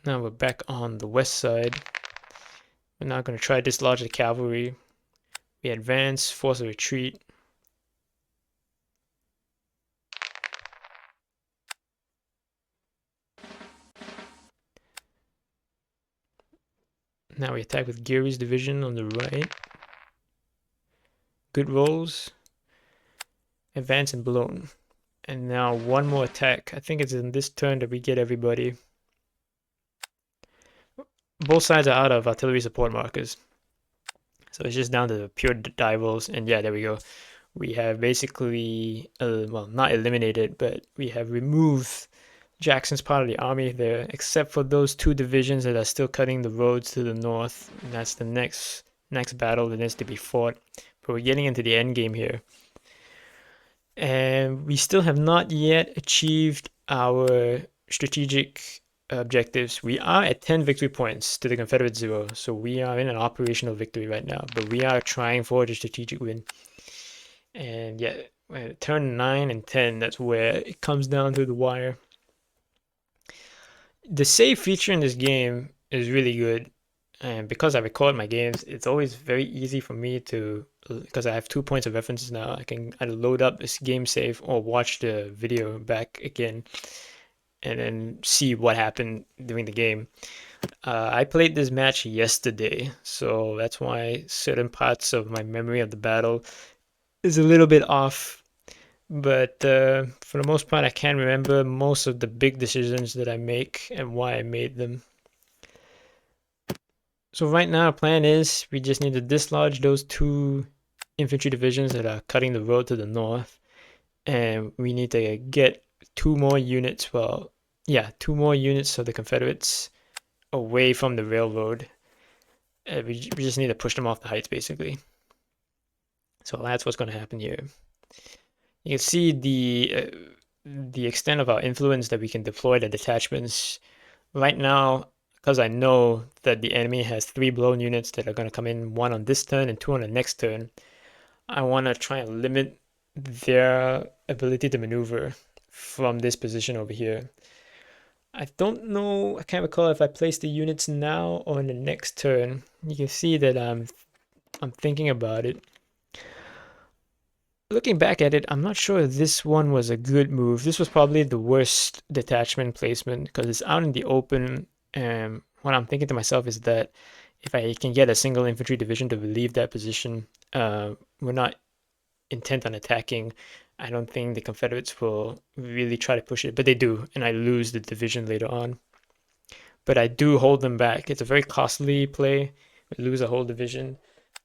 A: Now we're back on the west side. We're now going to try to dislodge the cavalry. We advance, force a retreat. Now we attack with Geary's division on the right. Good rolls. Advance and blown. And now one more attack. I think it's in this turn that we get everybody. Both sides are out of artillery support markers. So it's just down to pure die rolls. And yeah, there we go. We have basically, well, not eliminated, but we have removed Jackson's part of the army there, except for those 2 divisions that are still cutting the roads to the north. And that's the next battle that needs to be fought. But we're getting into the end game here. And we still have not yet achieved our strategic objectives. We are at 10 victory points to the Confederate 0, so we are in an operational victory right now, but we are trying for the strategic win. And yeah, turn 9 and 10, that's where it comes down to the wire. The save feature in this game is really good, and because I record my games, it's always very easy for me to, because I have 2 points of reference now, I can either load up this game save or watch the video back again and then see what happened during the game. I played this match yesterday, so that's why certain parts of my memory of the battle is a little bit off. But for the most part, I can remember most of the big decisions that I make and why I made them. So right now, our plan is we just need to dislodge those 2 infantry divisions that are cutting the road to the north. And we need to get 2 more units, well, yeah, 2 more units of the Confederates away from the railroad. We just need to push them off the heights, basically. So that's what's going to happen here. You can see the extent of our influence that we can deploy the detachments. Right now, because I know that the enemy has 3 blown units that are going to come in, 1 on this turn and 2 on the next turn, I want to try and limit their ability to maneuver from this position over here. I don't know, I can't recall if I place the units now or in the next turn. You can see that I'm thinking about it. Looking back at it, I'm not sure if this one was a good move. This was probably the worst detachment placement because it's out in the open. And what I'm thinking to myself is that if I can get a single infantry division to relieve that position, we're not intent on attacking. I don't think the Confederates will really try to push it, but they do, and I lose the division later on. But I do hold them back. It's a very costly play. We lose a whole division.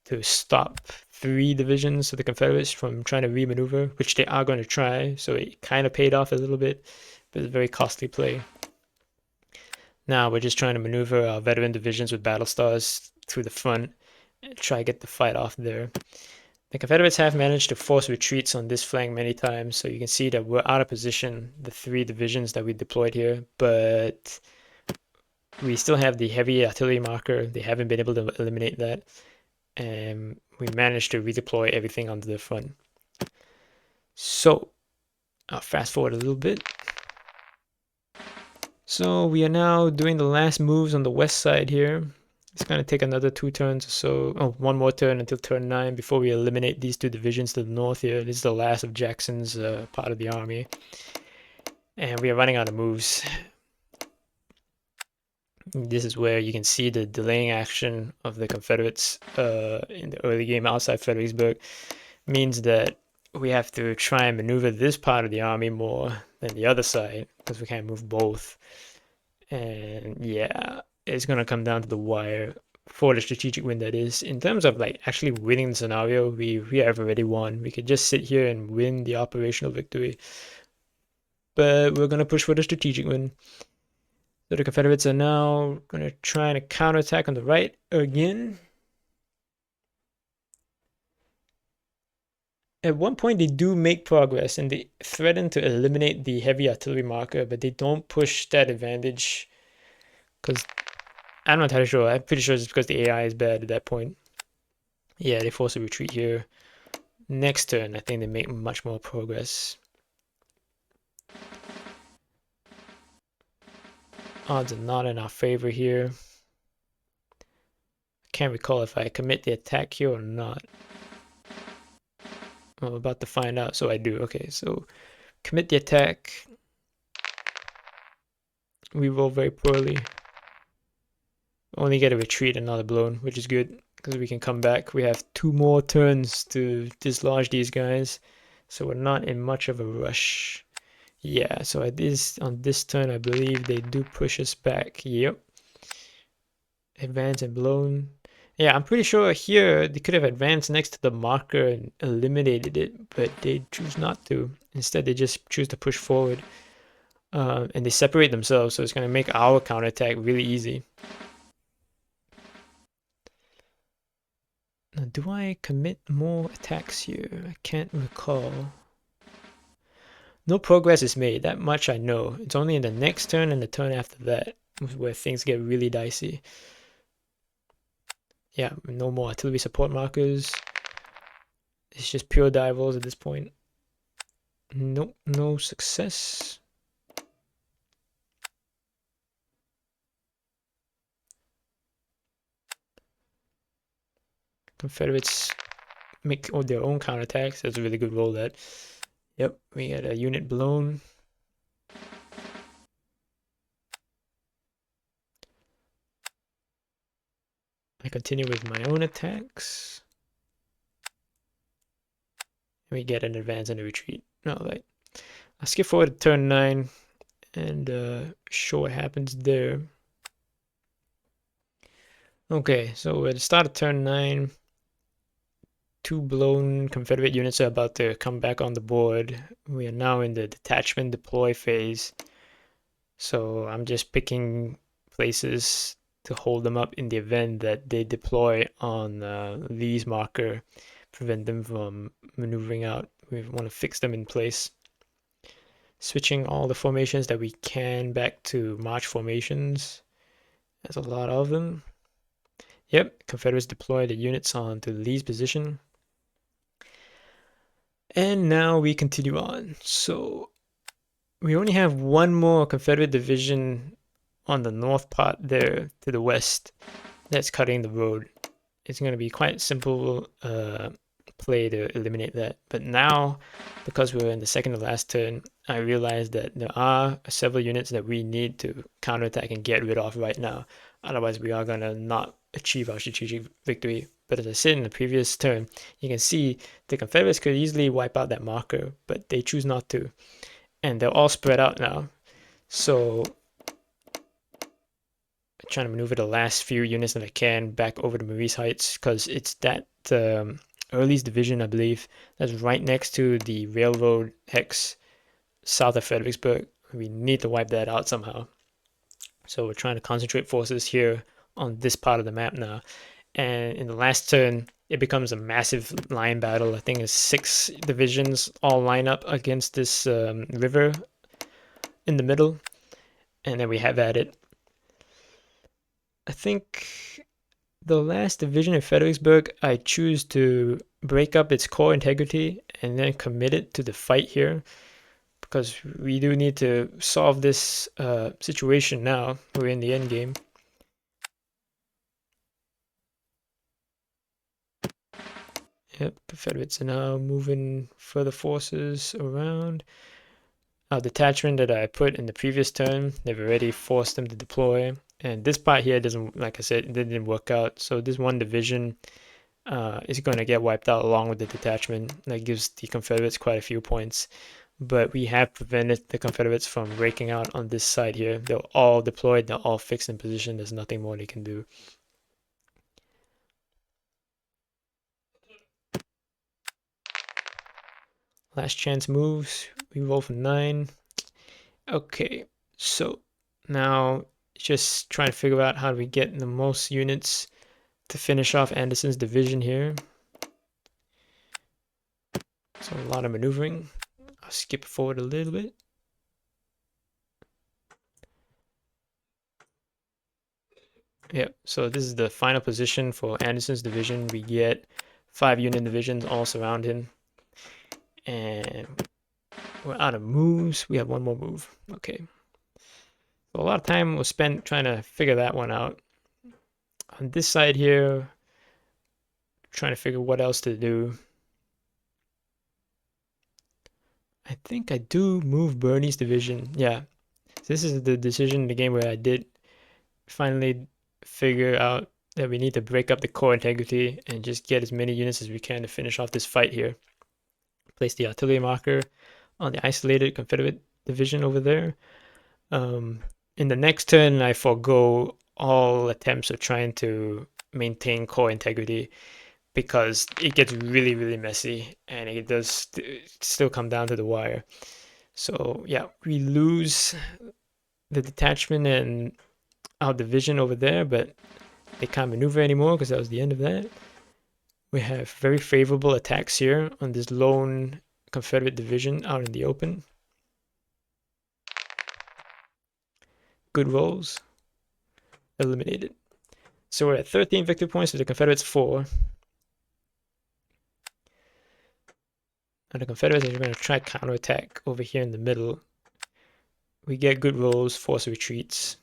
A: to stop 3 divisions of the Confederates from trying to remaneuver, which they are going to try. So it kind of paid off a little bit, but it's a very costly play. Now we're just trying to maneuver our veteran divisions with battle stars through the front and try to get the fight off there. The Confederates have managed to force retreats on this flank many times, so you can see that we're out of position, the 3 divisions that we deployed here, but we still have the heavy artillery marker. They haven't been able to eliminate that, and we managed to redeploy everything onto the front. So I'll fast forward a little bit. So we are now doing the last moves on the west side here. It's going to take another 2 turns or so. Oh, 1 more turn until turn 9 before we eliminate these 2 divisions to the north here. This is the last of Jackson's part of the army. And we are running out of moves. This is where you can see the delaying action of the Confederates in the early game outside Fredericksburg. Means that we have to try and maneuver this part of the army more than the other side because we can't move both. And yeah, it's going to come down to the wire for the strategic win, that is. In terms of like actually winning the scenario, we have already won. We could just sit here and win the operational victory. But we're going to push for the strategic win. So the Confederates are now going to try and counterattack on the right again. At one point, they do make progress and they threaten to eliminate the heavy artillery marker, but they don't push that advantage because I'm not entirely sure. I'm pretty sure it's because the AI is bad at that point. Yeah, they force a retreat here. Next turn, I think they make much more progress. Odds are not in our favor here. I can't recall if I commit the attack here or not. I'm about to find out, so I do. Okay, so commit the attack. We roll very poorly. Only get a retreat and not a blown, which is good because we can come back. We have 2 more turns to dislodge these guys, so we're not in much of a rush. Yeah, so on this turn, I believe they do push us back. Yep. Advance and blown. Yeah, I'm pretty sure here they could have advanced next to the marker and eliminated it, but they choose not to. Instead, they just choose to push forward. And they separate themselves, so it's going to make our counterattack really easy. Now, do I commit more attacks here? I can't recall. No progress is made, that much I know. It's only in the next turn and the turn after that where things get really dicey. Yeah, no more artillery support markers. It's just pure die rolls at this point. Nope, no success. Confederates make their own counterattacks. That's a really good roll, that. Yep, we got a unit blown. I continue with my own attacks. We get an advance and a retreat. Alright. I'll skip forward to turn 9 and show what happens there. Okay, so at the start of turn 9, 2 blown Confederate units are about to come back on the board. We are now in the detachment deploy phase. So I'm just picking places to hold them up in the event that they deploy on Lee's marker, prevent them from maneuvering out. We want to fix them in place. Switching all the formations that we can back to march formations. There's a lot of them. Yep, Confederates deploy the units onto Lee's position. And now we continue on. So we only have 1 more Confederate division on the north part there to the west that's cutting the road. It's going to be quite simple play to eliminate that. But now, because we're in the second to last turn, I realize that there are several units that we need to counterattack and get rid of right now. Otherwise, we are going to not achieve our strategic victory. But as I said in the previous turn, you can see the Confederates could easily wipe out that marker, but they choose not to. And they're all spread out now. So trying to maneuver the last few units that I can back over to Maurice Heights because it's that Early's division, I believe, that's right next to the railroad hex south of Fredericksburg. We need to wipe that out somehow. So we're trying to concentrate forces here on this part of the map now. And in the last turn, it becomes a massive line battle. I think it's 6 divisions all line up against this river in the middle. And then we have at it. I think the last division in Fredericksburg, I choose to break up its core integrity and then commit it to the fight here because we do need to solve this situation now. We're in the end game. Yep, Confederates are now moving further forces around. Our detachment that I put in the previous turn, they've already forced them to deploy. And this part here doesn't, like I said, it didn't work out. So this one division is going to get wiped out along with the detachment. That gives the Confederates quite a few points. But we have prevented the Confederates from breaking out on this side here. They're all deployed, they're all fixed in position. There's nothing more they can do. Last chance moves. We roll for 9. Okay, so now just trying to figure out how do we get the most units to finish off Anderson's division here. So a lot of maneuvering. I'll skip forward a little bit. Yep, so this is the final position for Anderson's division. We get 5 unit divisions all surround him. And we're out of moves. We have one more move. Okay. So a lot of time was spent trying to figure that one out. On this side here, trying to figure what else to do. I think I do move Bernie's division. Yeah. This is the decision in the game where I did finally figure out that we need to break up the core integrity and just get as many units as we can to finish off this fight here. Place the artillery marker on the isolated Confederate division over there. In the next turn, I forego all attempts of trying to maintain core integrity because it gets really, really messy and it does still come down to the wire. So yeah, we lose the detachment and our division over there, but they can't maneuver anymore because that was the end of that. We have very favorable attacks here on this lone Confederate division out in the open. Good rolls. Eliminated. So we're at 13 victory points to the Confederates 4. And the Confederates are going to try counterattack over here in the middle. We get good rolls, force retreats.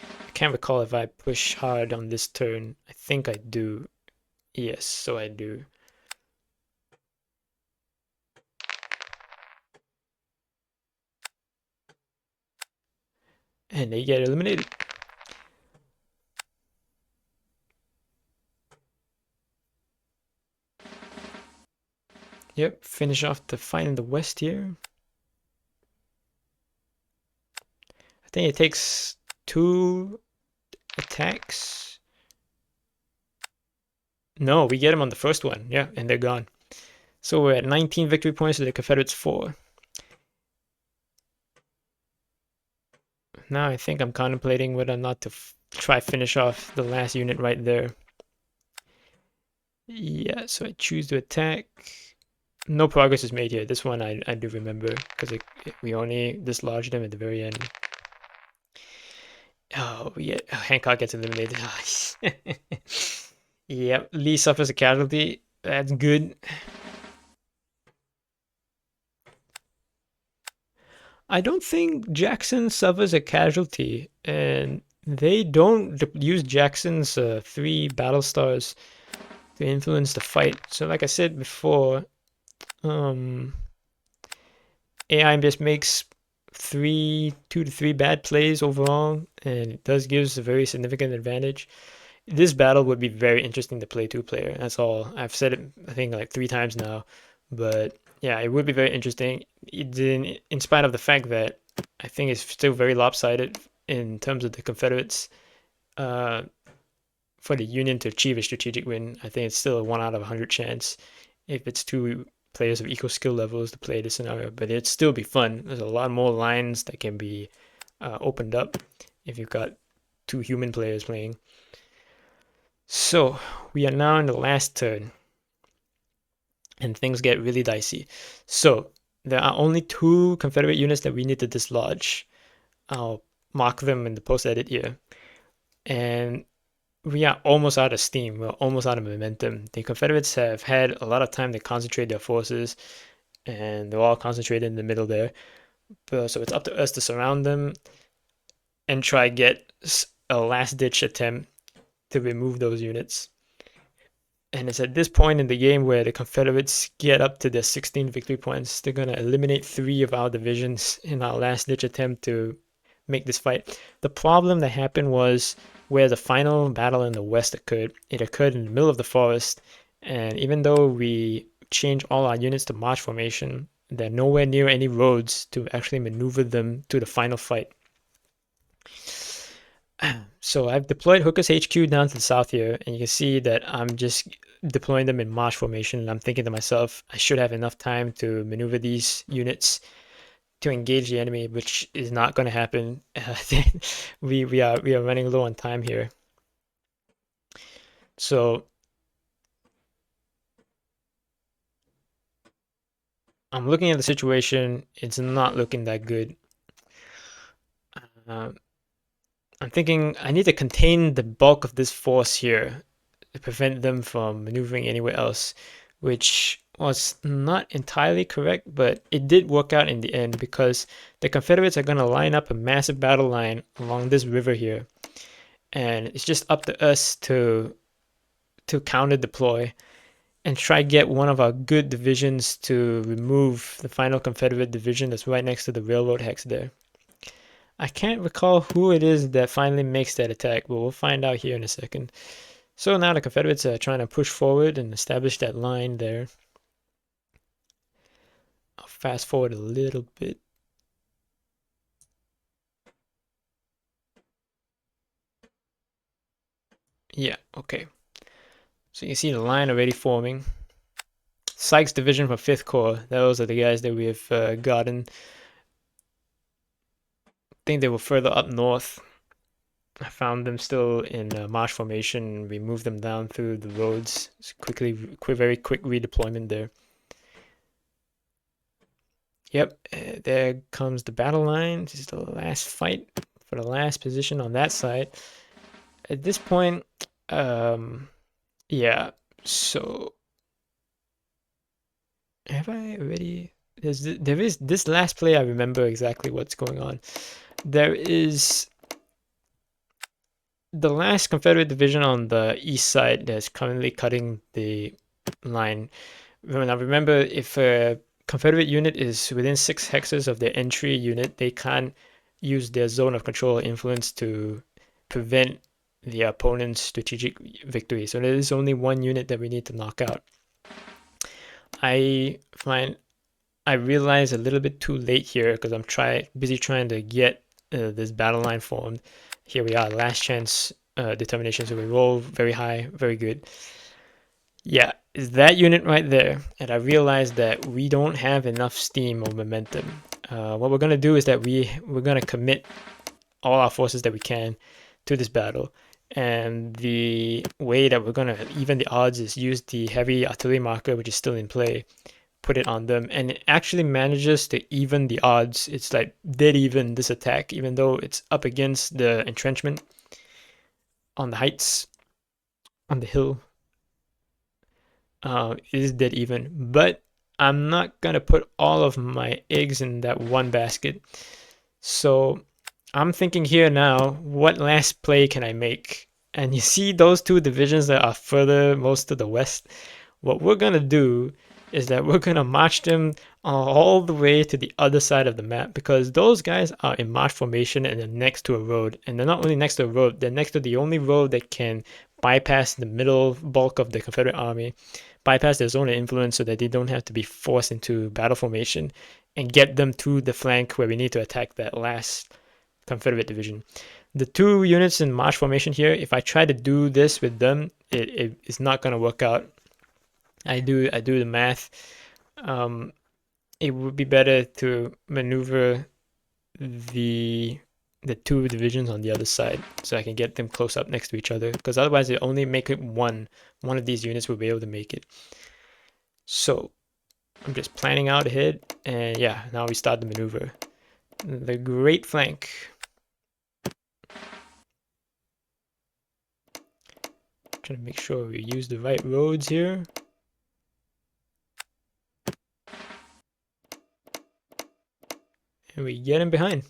A: I can't recall if I push hard on this turn. I think I do. Yes, so I do. And they get eliminated. Yep, finish off the fight in the west here. I think it takes 2 attacks. No, we get them on the first one. Yeah, and they're gone. So we're at 19 victory points to the Confederates 4. Now I think I'm contemplating whether or not to try finish off the last unit right there. Yeah, so I choose to attack. No progress is made here. This one I do remember because we only dislodged them at the very end. Oh, Hancock gets eliminated. Yep, Lee suffers a casualty. That's good. I don't think Jackson suffers a casualty, and they don't use Jackson's 3 battle stars to influence the fight. So like I said before, AI just makes 2 to 3 bad plays overall, and it does gives a very significant advantage. This battle would be very interesting to play 2-player. That's all. I've said it, I think, like 3 times now, but yeah, it would be very interesting. In spite of the fact that I think it's still very lopsided in terms of the Confederates. Uh, for the Union to achieve a strategic win, I think it's still a 1 out of 100 chance if it's two players of equal skill levels to play this scenario. But it'd still be fun. There's a lot more lines that can be opened up if you've got two human players playing. So we are now in the last turn, and things get really dicey. So there are only two Confederate units that we need to dislodge. I'll mark them in the post edit here. And we are almost out of steam. We're almost out of momentum. The Confederates have had a lot of time to concentrate their forces, and they're all concentrated in the middle there. So it's up to us to surround them and try get a last-ditch attempt to remove those units. And it's at this point in the game where the Confederates get up to their 16 victory points. They're going to eliminate 3 of our divisions in our last-ditch attempt to make this fight. The problem that happened was where the final battle in the west occurred. It occurred in the middle of the forest, and even though we changed all our units to march formation, they're nowhere near any roads to actually maneuver them to the final fight. So I've deployed Hooker's HQ down to the south here, and you can see that I'm just deploying them in march formation. And I'm thinking to myself, I should have enough time to maneuver these units to engage the enemy, which is not going to happen. We are running low on time here. So I'm looking at the situation. It's not looking that good. I'm thinking I need to contain the bulk of this force here to prevent them from maneuvering anywhere else, which was not entirely correct, but it did work out in the end because the Confederates are going to line up a massive battle line along this river here. And it's just up to us to counter deploy and try get one of our good divisions to remove the final Confederate division that's right next to the railroad hex there. I can't recall who it is that finally makes that attack, but we'll find out here in a second. So now the Confederates are trying to push forward and establish that line there. I'll fast forward a little bit. Yeah, okay. So you can see the line already forming. Sykes division from 5th Corps. Those are the guys that we have gotten. I think they were further up north. I found them still in march formation. We moved them down through the roads. It's very quick redeployment there. Yep, there comes the battle line. This is the last fight for the last position on that side. At this point, yeah, so have I already? There is this last play. I remember exactly what's going on. There is the last Confederate division on the east side that's currently cutting the line. Now remember, if a Confederate unit is within 6 hexes of their entry unit, they can't use their zone of control or influence to prevent the opponent's strategic victory. So there is only one unit that we need to knock out. I realize a little bit too late here because I'm busy trying to get this battle line formed. Here we are, last chance determination. So we roll very high, very good. Yeah, is that unit right there. And I realized that we don't have enough steam or momentum. What we're going to do is that we're going to commit all our forces that we can to this battle. And the way that we're going to even the odds is use the heavy artillery marker, which is still in play, put it on them. And it actually manages to even the odds. It's like dead even this attack, even though it's up against the entrenchment on the heights, on the hill. It is dead even, but I'm not gonna put all of my eggs in that one basket. So I'm thinking here now, what last play can I make? And you see those two divisions that are further most to the west? What we're gonna do is that we're gonna march them all the way to the other side of the map because those guys are in march formation and they're next to a road. And they're not only next to a road, they're next to the only road that can bypass the middle bulk of the Confederate army. bypass their zone of influence so that they don't have to be forced into battle formation, and get them to the flank where we need to attack that last Confederate division. The 2 units in march formation here, if I try to do this with them, it is not going to work out. I do the math. It would be better to maneuver the 2 divisions on the other side so I can get them close up next to each other, because otherwise it only make it one of these units will be able to make it. So I'm just planning out ahead, and yeah, now we start the maneuver. The great flank. Trying to make sure we use the right roads here. And we get him behind.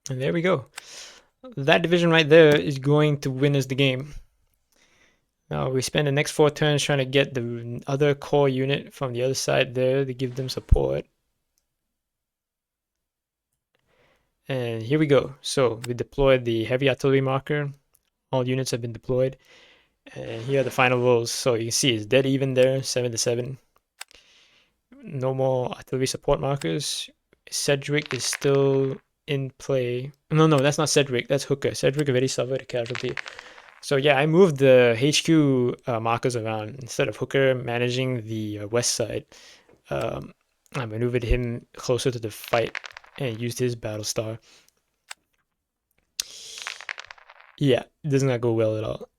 A: And there we go. That division right there is going to win us the game. Now we spend the next 4 turns trying to get the other core unit from the other side there to give them support. And here we go. So we deployed the heavy artillery marker. All units have been deployed. And here are the final rolls. So you can see it's dead even there, 7-7. No more artillery support markers. Cedric is still in play. No, that's not Cedric. That's Hooker. Cedric already suffered a casualty. So yeah, I moved the HQ markers around. Instead of Hooker managing the west side, I maneuvered him closer to the fight and used his battle star. Yeah, it does not go well at all.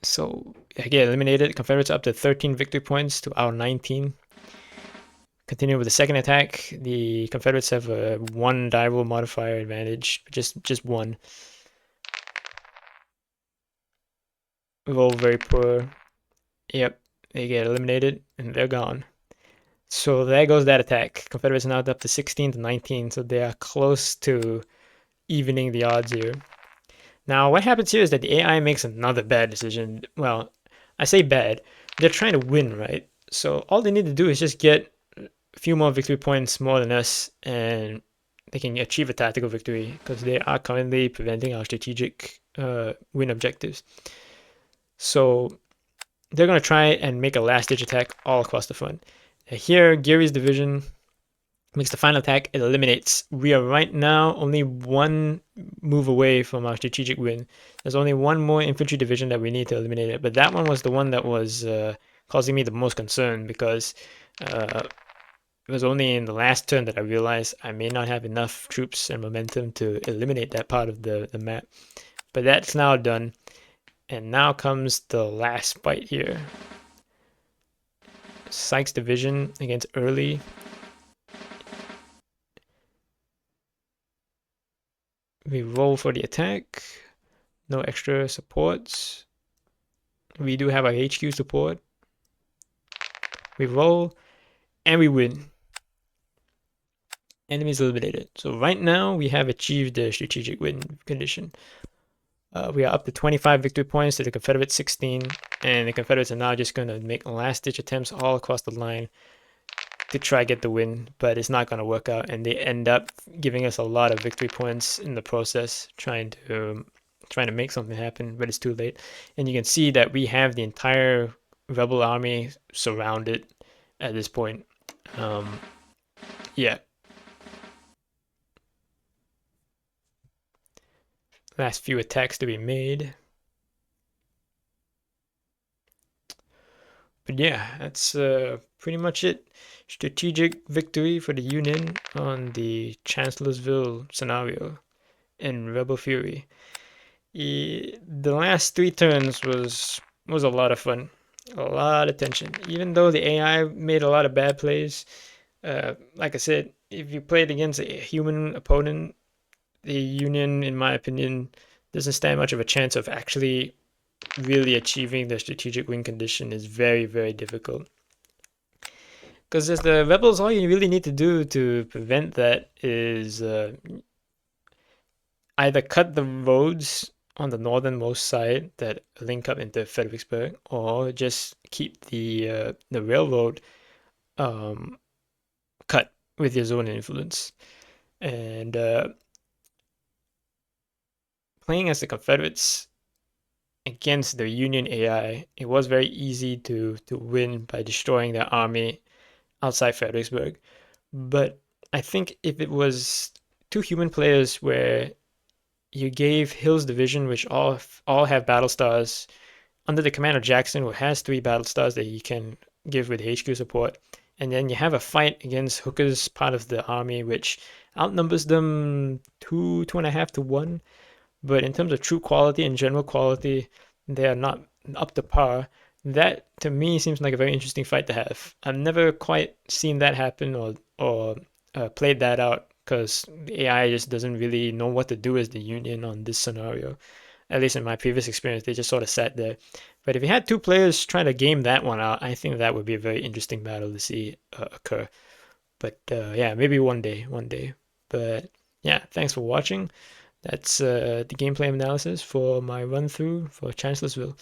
A: So I get eliminated. Confederates up to 13 victory points to our 19. Continue with the second attack. The Confederates have a 1 die roll modifier advantage, just 1. Roll very poor. Yep, they get eliminated and they're gone. So there goes that attack. Confederates now up to 16-19, so they are close to evening the odds here. Now, what happens here is that the AI makes another bad decision. Well, I say bad. They're trying to win, right? So all they need to do is just get a few more victory points more than us, and they can achieve a tactical victory, because they are currently preventing our strategic win objectives. So they're going to try and make a last-ditch attack all across the front. Here, Gary's division makes the final attack. It eliminates. We are right now only 1 move away from our strategic win. There's only 1 more infantry division that we need to eliminate it, but that one was the one that was causing me the most concern, because it was only in the last turn that I realized I may not have enough troops and momentum to eliminate that part of the map. But that's now done, and now comes the last fight here. Sykes division against Early. We roll for the attack. No extra supports. We do have our HQ support. We roll and we win. Enemies eliminated. So right now we have achieved the strategic win condition. We are up to 25 victory points to the Confederate 16, and the Confederates are now just going to make last-ditch attempts all across the line to try get the win, but it's not going to work out, and they end up giving us a lot of victory points in the process, trying to make something happen, but it's too late. And you can see that we have the entire rebel army surrounded at this point. Yeah. Last few attacks to be made. But yeah, that's pretty much it. Strategic victory for the Union on the Chancellorsville scenario in Rebel Fury. The last 3 turns was a lot of fun, a lot of tension. Even though the AI made a lot of bad plays, like I said, if you played against a human opponent, the Union, in my opinion, doesn't stand much of a chance of actually really achieving the strategic win condition. Is very, very difficult. Because as the rebels, all you really need to do to prevent that is either cut the roads on the northernmost side that link up into Fredericksburg, or just keep the railroad cut with your zone of influence. And playing as the Confederates against the Union AI, it was very easy to win by destroying their army outside Fredericksburg. But I think if it was two human players where you gave Hill's division, which all have battle stars, under the command of Jackson, who has 3 battle stars that he can give with HQ support, and then you have a fight against Hooker's part of the army, which outnumbers them 2.5 to 1. But in terms of true quality and general quality, they are not up to par. That to me seems like a very interesting fight to have. I've never quite seen that happen or played that out because the AI just doesn't really know what to do as the Union on this scenario. At least in my previous experience, they just sort of sat there. But if you had two players trying to game that one out, I think that would be a very interesting battle to see occur. But yeah, maybe one day, one day. But yeah, thanks for watching. That's the gameplay analysis for my run through for Chancellorsville.